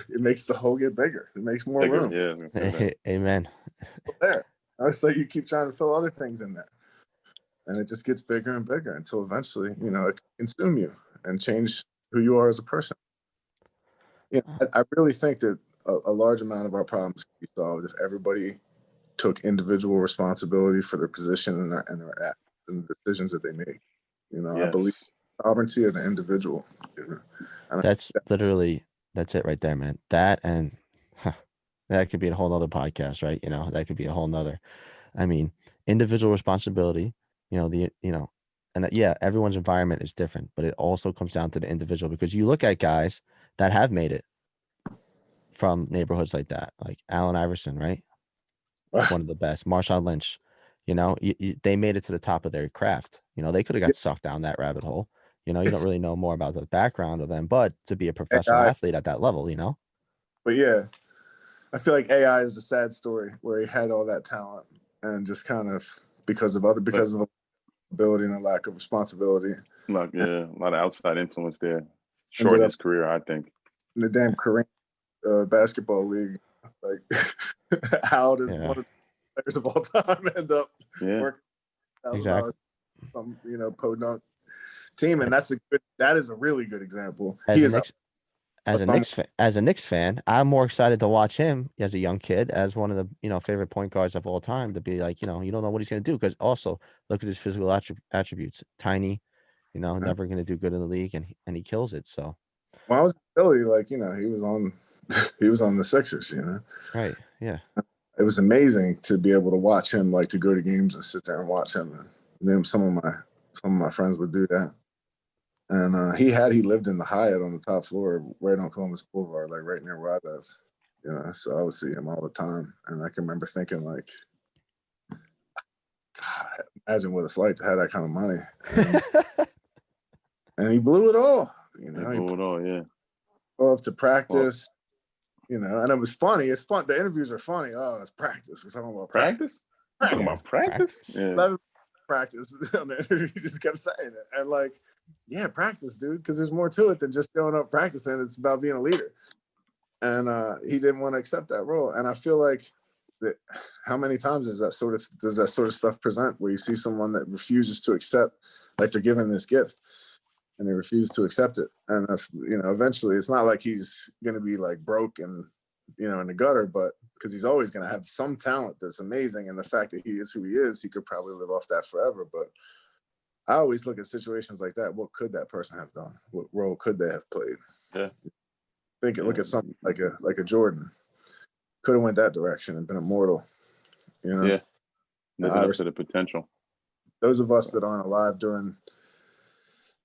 It makes the hole get bigger. It makes more room. Yeah. Amen. There. So you keep trying to fill other things in there. And it just gets bigger and bigger until eventually, it can consume you and change who you are as a person. I really think that a large amount of our problems could be solved if everybody took individual responsibility for their position and their actions and the decisions that they make. Yes. I believe sovereignty of the individual. That's it right there, man. That, and that could be a whole nother podcast, right? That could be a whole nother, individual responsibility, and everyone's environment is different, but it also comes down to the individual, because you look at guys that have made it from neighborhoods like that, like Allen Iverson, right? One of the best. Marshawn Lynch, they made it to the top of their craft. They could have got sucked down that rabbit hole. You don't really know more about the background of them, but to be a professional athlete at that level, But yeah, I feel like AI is a sad story where he had all that talent and just kind of because of ability and a lack of responsibility. A lot of outside influence there. Shortened his career, I think. In the damn Korean basketball league, like how does one of the players of all time end up working $1,000 some podunk team? And that is a really good example. As a Knicks fan, I'm more excited to watch him as a young kid, as one of the favorite point guards of all time, to be like, you don't know what he's going to do, because also look at his physical attributes. Tiny, never going to do good in the league, and he kills it. So when I was in Philly, like he was on the Sixers, right, yeah. It was amazing to be able to watch him, like to go to games and sit there and watch him. And then some of my friends would do that. And he lived in the Hyatt on the top floor, right on Columbus Boulevard, like right near where I lived. So I would see him all the time. And I can remember thinking, like, God, imagine what it's like to have that kind of money. And he blew it all. He blew it all, yeah. Go up to practice, And it was funny. It's fun. The interviews are funny. Oh, it's practice. We're talking about practice. Talking about practice. Yeah. Practice. On the interview, he just kept saying it, and like, yeah, practice, dude, because there's more to it than just showing up practicing. It's about being a leader, and he didn't want to accept that role. And I feel like that. How many times does that sort of stuff present where you see someone that refuses to accept, like they're given this gift, and they refuse to accept it, and that's eventually it's not like he's going to be like broke and in the gutter, but because he's always going to have some talent that's amazing, and the fact that he is who he is, he could probably live off that forever. But I always look at situations like that. What could that person have done? What role could they have played? Yeah. Look at something like a Jordan. Could have went that direction and been immortal. Yeah. Living up to the potential. Those of us that weren't alive during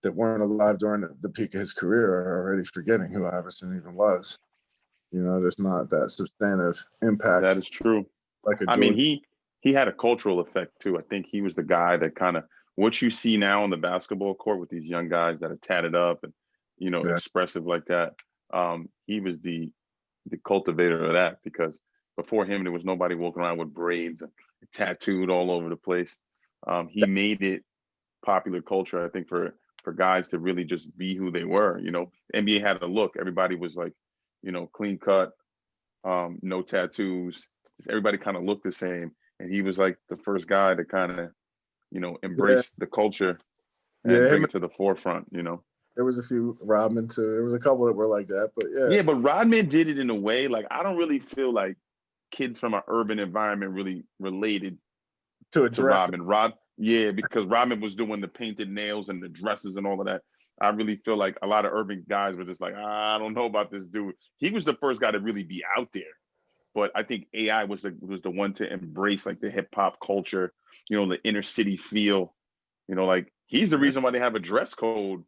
the peak of his career are already forgetting who Iverson even was. There's not that substantive impact. That is true. I mean, he had a cultural effect too. I think he was the guy that kind of what you see now on the basketball court with these young guys that are tatted up and expressive like that. He was the cultivator of that, because before him there was nobody walking around with braids and tattooed all over the place. He made it popular culture, I think, for guys to really just be who they were. NBA had a look. Everybody was like, clean cut, no tattoos. Everybody kind of looked the same. And he was like the first guy to kind of, embrace the culture and bring it to the forefront, There was a few, Rodman too. There was a couple that were like that, but yeah. Yeah, but Rodman did it in a way, like, I don't really feel like kids from an urban environment really related to Rodman. Because Rodman was doing the painted nails and the dresses and all of that. I really feel like a lot of urban guys were just like, I don't know about this dude. He was the first guy to really be out there. But I think AI was the one to embrace like the hip hop culture, the inner city feel. Like he's the reason why they have a dress code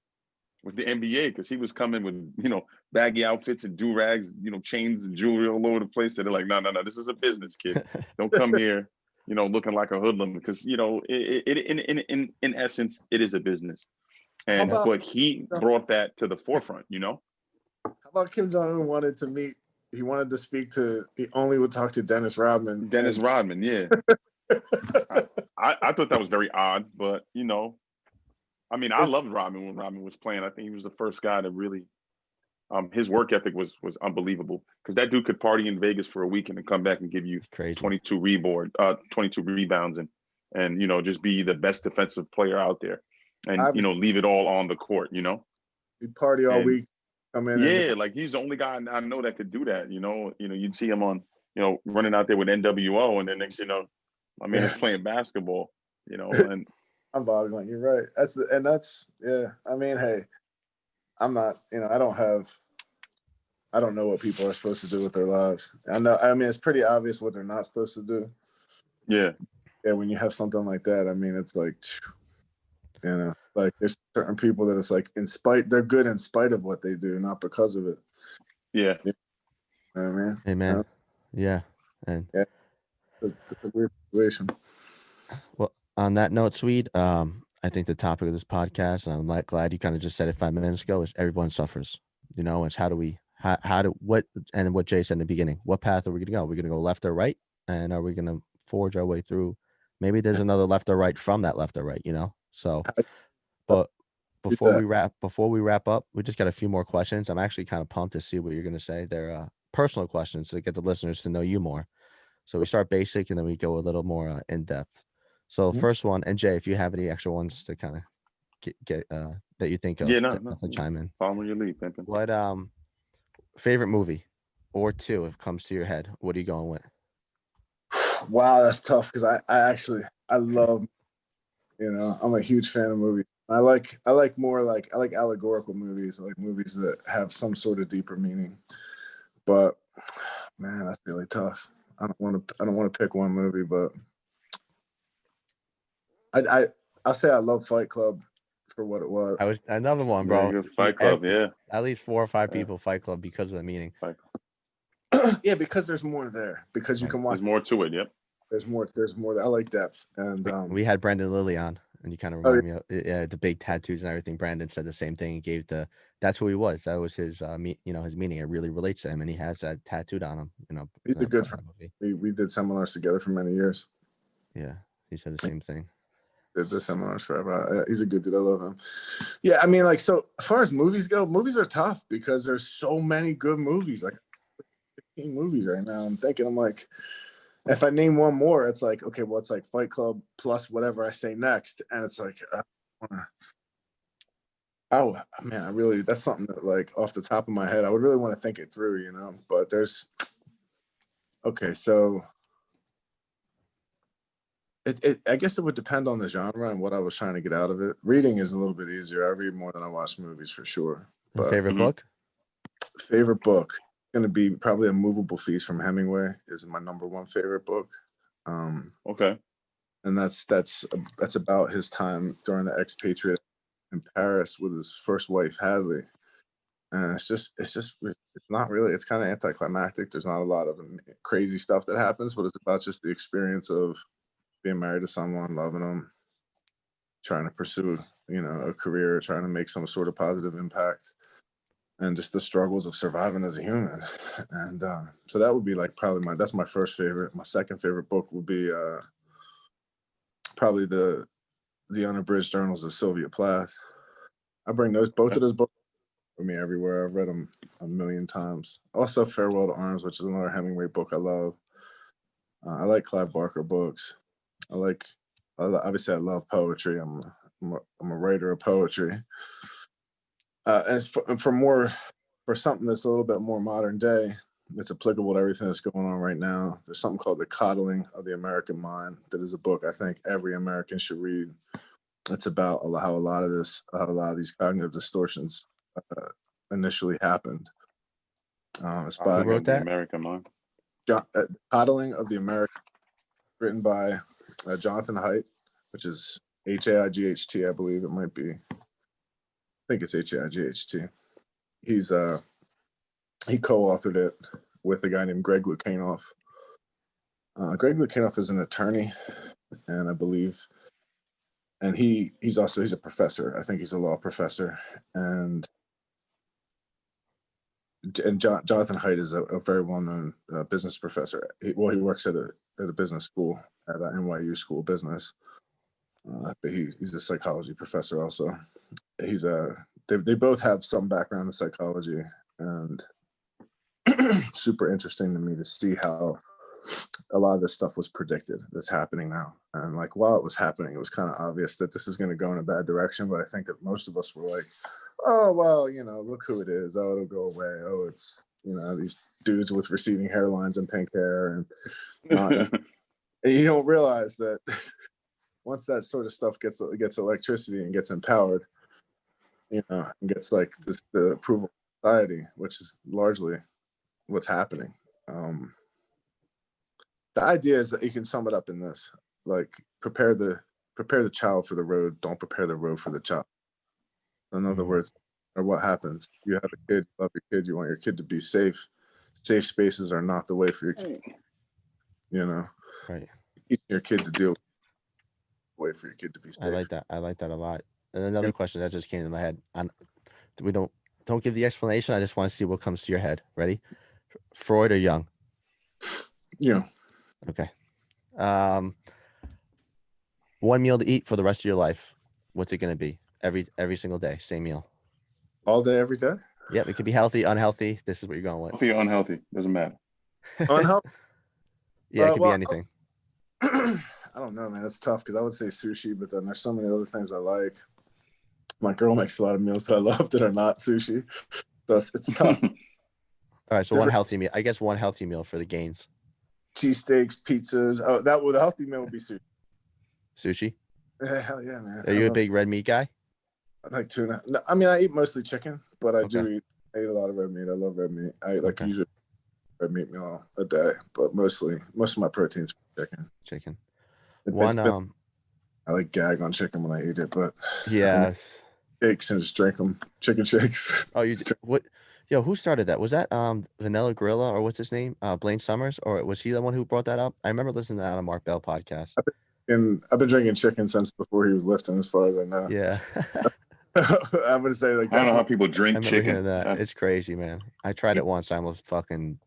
with the NBA, because he was coming with, baggy outfits and do-rags, chains and jewelry all over the place. So they're like, no, this is a business, kid. Don't come here, looking like a hoodlum, because, in essence, it is a business. But he brought that to the forefront, How about Kim Jong-un he wanted to speak to, he only would talk to Dennis Rodman. Rodman, yeah. I thought that was very odd, but, I mean, I loved Rodman when Rodman was playing. I think he was the first guy to really, his work ethic was unbelievable, because that dude could party in Vegas for a week and then come back and give you 22 rebounds and just be the best defensive player out there and, leave it all on the court, He'd party all week. Come in. Yeah, like he's the only guy I know that could do that, You'd see him on, running out there with NWO, and then next, my man is playing basketball, and I'm boggling. You're right. I mean, hey, I'm not, I don't know what people are supposed to do with their lives. I mean, it's pretty obvious what they're not supposed to do. Yeah. Yeah. When you have something like that, I mean, it's like, like there's certain people that it's like, they're good in spite of what they do, not because of it. Yeah. You know what I mean? Hey, man. Yeah. And yeah. It's a weird situation. Well, on that note, Swede, I think the topic of this podcast, and I'm glad you kind of just said it 5 minutes ago, is everyone suffers. It's what Jay said in the beginning. What path are we going to go? Are we going to go left or right? And are we going to forge our way through? Maybe there's another left or right from that left or right, So, but before we wrap up, we just got a few more questions. I'm actually kind of pumped to see what you're going to say. They're personal questions to get the listeners to know you more. So we start basic and then we go a little more in depth. So first one, and Jay, if you have any extra ones to kind of get that you think of, chime in. Follow your lead, Pimpin. What favorite movie or two, if it comes to your head? What are you going with? Wow, that's tough, because I love, I'm a huge fan of movies. I like allegorical movies. I like movies that have some sort of deeper meaning. But man, that's really tough. I don't want to pick one movie, but I'll say I love Fight Club for what it was. I was another one, bro. Fight Club, yeah. At least 4 or 5 people Fight Club because of the meaning. Yeah, because there's more there. Because you can watch. There's more to it. Yep. There's more. I like depth, and we had Brendan Lilly on, And you kind of remind me of the big tattoos and everything. Brandon said the same thing. He gave that's who he was. That was his, his meaning. It really relates to him, and he has that tattooed on him. He's a good friend. We did seminars together for many years. Yeah, he said the same thing. Did the seminars forever. He's a good dude. I love him. Yeah, I mean, like, so as far as movies go, movies are tough because there's so many good movies. Like 15 movies right now. I'm like, if I name one more, it's like, okay, well, it's like Fight Club plus whatever I say next. And it's like, oh, man, that's something that, like, off the top of my head, I would really want to think it through, but so I guess it would depend on the genre and what I was trying to get out of it. Reading is a little bit easier. I read more than I watch movies for sure. But favorite book? Favorite book. Going to be probably A Movable Feast from Hemingway is my number one favorite book. Okay. And that's about his time during the expatriate in Paris with his first wife Hadley. And it's not really, it's kind of anticlimactic. There's not a lot of crazy stuff that happens, but it's about just the experience of being married to someone, loving them, trying to pursue, a career, trying to make some sort of positive impact. And just the struggles of surviving as a human. And so that would be like probably that's my first favorite. My second favorite book would be probably the Unabridged Journals of Sylvia Plath. I bring both of those books with me everywhere. I've read them a million times. Also Farewell to Arms, which is another Hemingway book I love. I like Clive Barker books. Obviously I love poetry. I'm a writer of poetry. As for something that's a little bit more modern day, that's applicable to everything that's going on right now, there's something called The Coddling of the American Mind. That is a book I think every American should read. It's about how a lot of these cognitive distortions initially happened. It's by Who wrote that? American Mind. Coddling of the American, written by Jonathan Haidt, which is Haight, I believe it might be. I think it's Haight. He co-authored it with a guy named Greg Lukianoff. Greg Lukianoff is an attorney, and I believe, and he's a professor. I think he's a law professor, and Jonathan Haidt is a very well-known business professor. He works at a business school at NYU School of Business. But he's a psychology professor also. They both have some background in psychology, and super interesting to me to see how a lot of this stuff was predicted that's happening now. And like while it was happening, it was kind of obvious that this is going to go in a bad direction. But I think that most of us were like, oh, well, look who it is. Oh, it'll go away. Oh, it's, these dudes with receding hairlines and pink hair. And you don't realize that once that sort of stuff gets electricity and gets empowered, and gets like the approval of society, which is largely what's happening. The idea is that you can sum it up in this: like prepare the child for the road, don't prepare the road for the child. In other words, or what happens? You have a kid, love your kid, you want your kid to be safe. Safe spaces are not the way for your kid. Right. Teach your kid to deal with the way for your kid to be safe. I like that a lot. And another question that just came to my head. We don't give the explanation. I just want to see what comes to your head. Ready? Freud or Jung? Yeah. Okay. One meal to eat for the rest of your life. What's it going to be? Every single day, same meal. All day, every day? Yep. It could be healthy, unhealthy. This is what you're going with. Healthy, unhealthy. Doesn't matter. Unhealthy? Yeah, it could be anything. I don't know, man. It's tough because I would say sushi, but then there's so many other things I like. My girl makes a lot of meals that I love that are not sushi. So it's tough. All right, so one healthy meal. I guess one healthy meal for the gains. Cheesesteaks, pizzas. Oh, the healthy meal would be sushi. Sushi? Yeah, hell yeah, man. Are you a big red meat guy? I like tuna. No, I mean, I eat mostly chicken, but I eat a lot of red meat. I love red meat. I like usually red meat meal a day, but most of my protein's chicken. Chicken. I like gag on chicken when I eat it, but yeah, shakes and just drink them. Chicken shakes. Oh, you what? Yo, who started that? Was that Vanilla Gorilla or what's his name? Blaine Summers, or was he the one who brought that up? I remember listening to that on a Mark Bell podcast. I've been drinking chicken since before he was lifting, as far as I know. Yeah. I'm gonna say like I don't know how that's people I drink remember chicken. hearing that. It's crazy, man. I tried it once. I almost fucking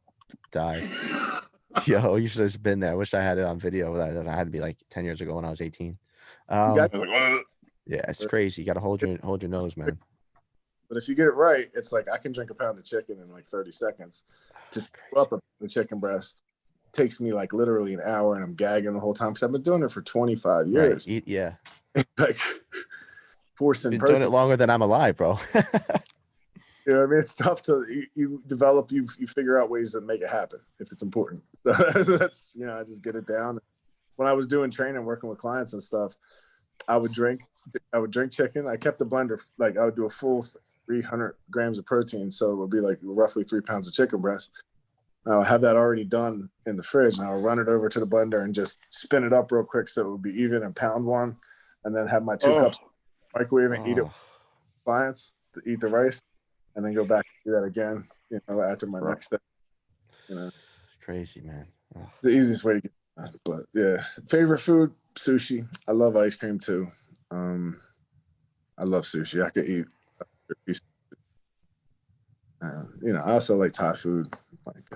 died. Yo, you should have been there. I wish I had it on video. That had to be like 10 years ago when I was 18. you got, Like, "Ugh." Yeah, it's crazy. You got to hold your nose, man. but if you get it right, it's like I can drink a pound of chicken in like 30 seconds. To chew up the chicken breast takes me like literally an hour, and I'm gagging the whole time because I've been doing it for 25 years. Right. Yeah. Like forcing Been protein. doing it longer than I'm alive, bro. You know what I mean? It's tough to you develop, you figure out ways to make it happen if it's important. So that's, I just get it down. When I was doing training, working with clients and stuff, I would drink chicken. I kept the blender, like I would do a full 300 grams of protein. So it would be like roughly 3 pounds of chicken breast. I would have that already done in the fridge, and I would run it over to the blender and just spin it up real quick so it would be even and pound one, and then have my 2 cups microwave and eat it with clients to eat the rice. And then go back and do that again, after my next step. Crazy, man. Ugh. The easiest way to get that. But yeah, favorite food, sushi. I love ice cream too. I love sushi. I could eat. I also like Thai food, like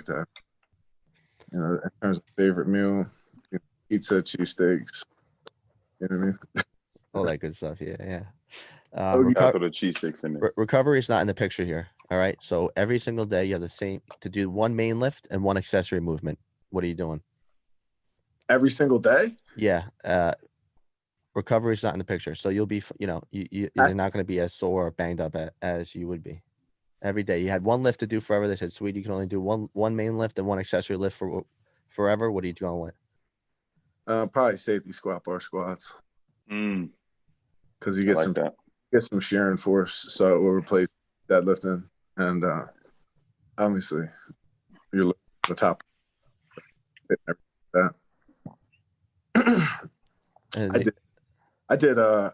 that. In terms of favorite meal, pizza, cheesesteaks. You know what I mean? All that good stuff. Yeah. Recovery is not in the picture here. All right. So every single day you have the same to do one main lift and one accessory movement. What are you doing? Every single day? Yeah. Recovery is not in the picture. So you'll be, you're not going to be as sore or banged up as you would be. Every day you had one lift to do forever. They said, Swede, you can only do one main lift and one accessory lift for forever. What are you going with? Probably safety squat bar squats. Because you get some shearing force, so it will replace deadlifting, and obviously you're looking at the top. That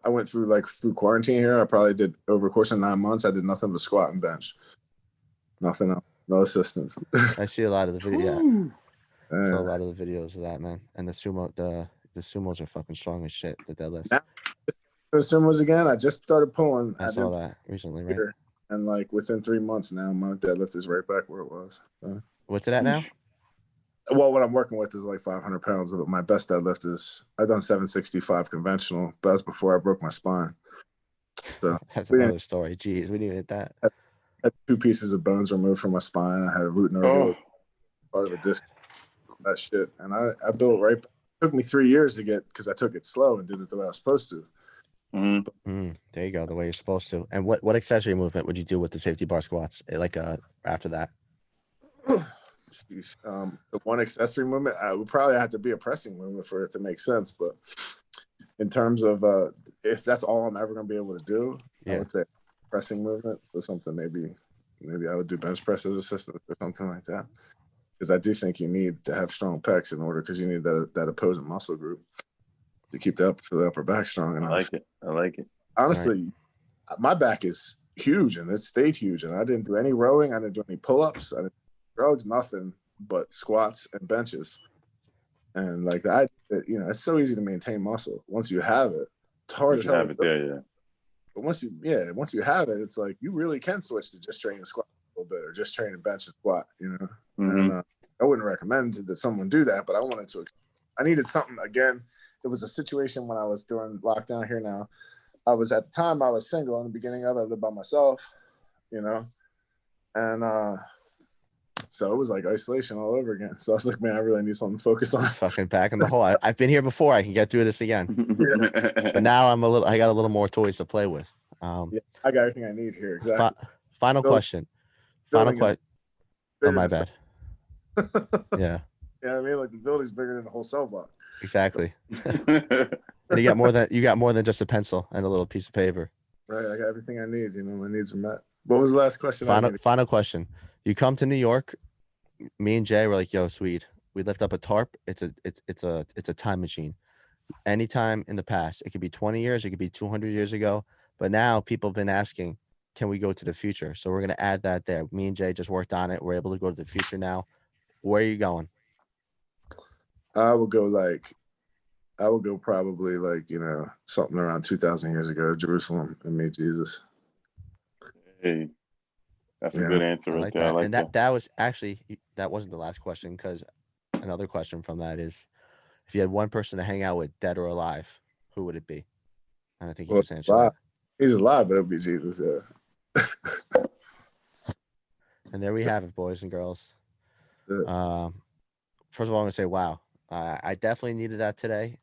I went through quarantine here. I probably did over the course of 9 months. I did nothing but squat and bench, nothing else, no assistance. I see a lot of the video. Yeah. So a lot of the videos of that, man, and the sumos are fucking strong as shit. The deadlifts. Now, the sumos again. I just started pulling. I saw that recently, right? And like within 3 months now, my deadlift is right back where it was. What's it at now? Well, what I'm working with is like 500 pounds, but my best deadlift is I've done 765 conventional, but that's before I broke my spine. So that's another story. Jeez, we didn't hit that. I had 2 pieces of bones removed from my spine. I had a root nerve, part of a disc, that shit, and I built right. It took me 3 years to get, because I took it slow and did it the way I was supposed to. There you go, the way you're supposed to. And what accessory movement would you do with the safety bar squats? Like after that? The one accessory movement, I would probably have to be a pressing movement for it to make sense. But in terms of if that's all I'm ever going to be able to do, I would say pressing movement. So something maybe I would do bench press as assistance or something like that. Because I do think you need to have strong pecs in order, because you need that opposing muscle group to keep the upper back strong enough. I like it. Honestly, my back is huge, and it stayed huge. And I didn't do any rowing. I didn't do any pull-ups. I didn't do drugs, nothing but squats and benches. And like that, it's so easy to maintain muscle. Once you have it, it's hard as hell. Have it there, yeah. But once you have it, it's like you really can switch to just training squat a little bit, or just training bench and squat. And I wouldn't recommend that someone do that, but I needed something again. It was a situation when I was during lockdown here now. I was at the time I was single in the beginning of it. I lived by myself, and so it was like isolation all over again. So I was like, man, I really need something to focus on. Fucking back in the hole. I've been here before. I can get through this again. But now I got a little more toys to play with. I got everything I need here. Exactly. Final question. Oh, my bad. Yeah. Yeah, I mean, like the building's bigger than the whole cell block. Exactly. And you got more than just a pencil and a little piece of paper. Right. I got everything I need. My needs are met. What was the last question? Final question. You come to New York. Me and Jay were like, "Yo, Swede, we lift up a tarp. It's a time machine. Anytime in the past, it could be 20 years, it could be 200 years ago. But now people have been asking, can we go to the future? So we're gonna add that there. Me and Jay just worked on it. We're able to go to the future now. Where are you going? I would go probably something around 2,000 years ago, Jerusalem, and meet Jesus. Hey, that's a good answer right there. That. I like And that was actually, that wasn't the last question, because another question from that is, if you had one person to hang out with, dead or alive, who would it be? And I think you just answered that. He's alive, but it'll be Jesus. Yeah. And there we have it, boys and girls. First of all, I'm gonna say, wow, I definitely needed that today.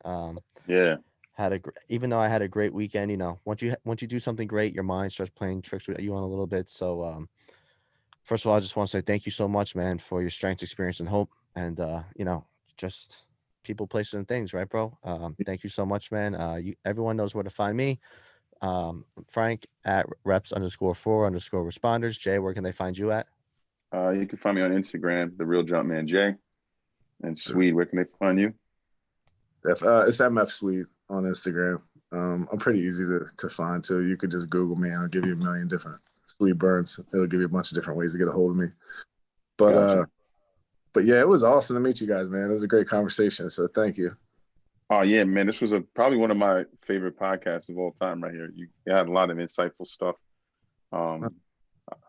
Yeah. Even though I had a great weekend, once you do something great, your mind starts playing tricks with you on a little bit. So, first of all, I just want to say thank you so much, man, for your strength, experience, and hope, and just people, places, and things, right, bro? Thank you so much, man. Everyone knows where to find me. Frank at reps_4_responders. Jay, where can they find you at? You can find me on Instagram, The Real Jumpman Jay. And Swede, where can they find you? It's MF Swede on Instagram. I'm pretty easy to find too. You could just Google me and I'll give you a million different Swede Burns. It'll give you a bunch of different ways to get a hold of me. But gotcha. But yeah, it was awesome to meet you guys, man. It was a great conversation. So thank you. Oh yeah, man. This was probably one of my favorite podcasts of all time right here. You had a lot of insightful stuff. I'm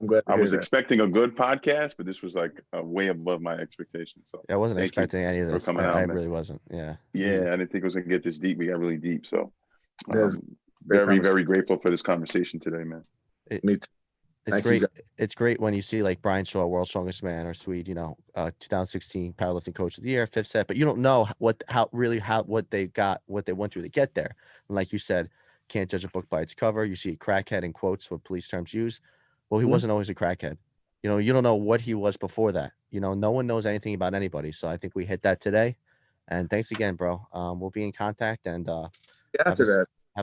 glad to I hear was that. expecting a good podcast, but this was like way above my expectations. So I wasn't expecting any of this. I really wasn't. Yeah. Yeah, I didn't think it was gonna get this deep. We got really deep. So very, very grateful for this conversation today, man. Me too. It's great. It's great when you see like Brian Shaw, World's Strongest Man, or Swede, 2016 powerlifting coach of the year, 5th set, but you don't know what they went through to get there. And like you said, can't judge a book by its cover. You see crackhead in quotes, what police terms use. Well, he wasn't always a crackhead. You don't know what he was before that. No one knows anything about anybody. So I think we hit that today. And thanks again, bro. We'll be in contact, and have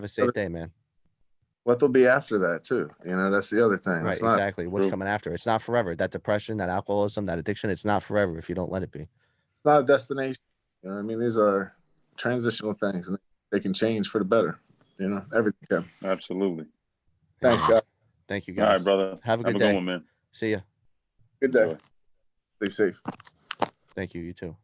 a safe day, man. What will be after that too? That's the other thing. Right, exactly. What's coming after? It's not forever. That depression, that alcoholism, that addiction, it's not forever if you don't let it be. It's not a destination. You know what I mean? These are transitional things, and they can change for the better. Everything can. Absolutely. Thanks, guys. Thank you, guys. All right, brother. Have a good day. Good one, man. See ya. Good day. Stay safe. Thank you. You too.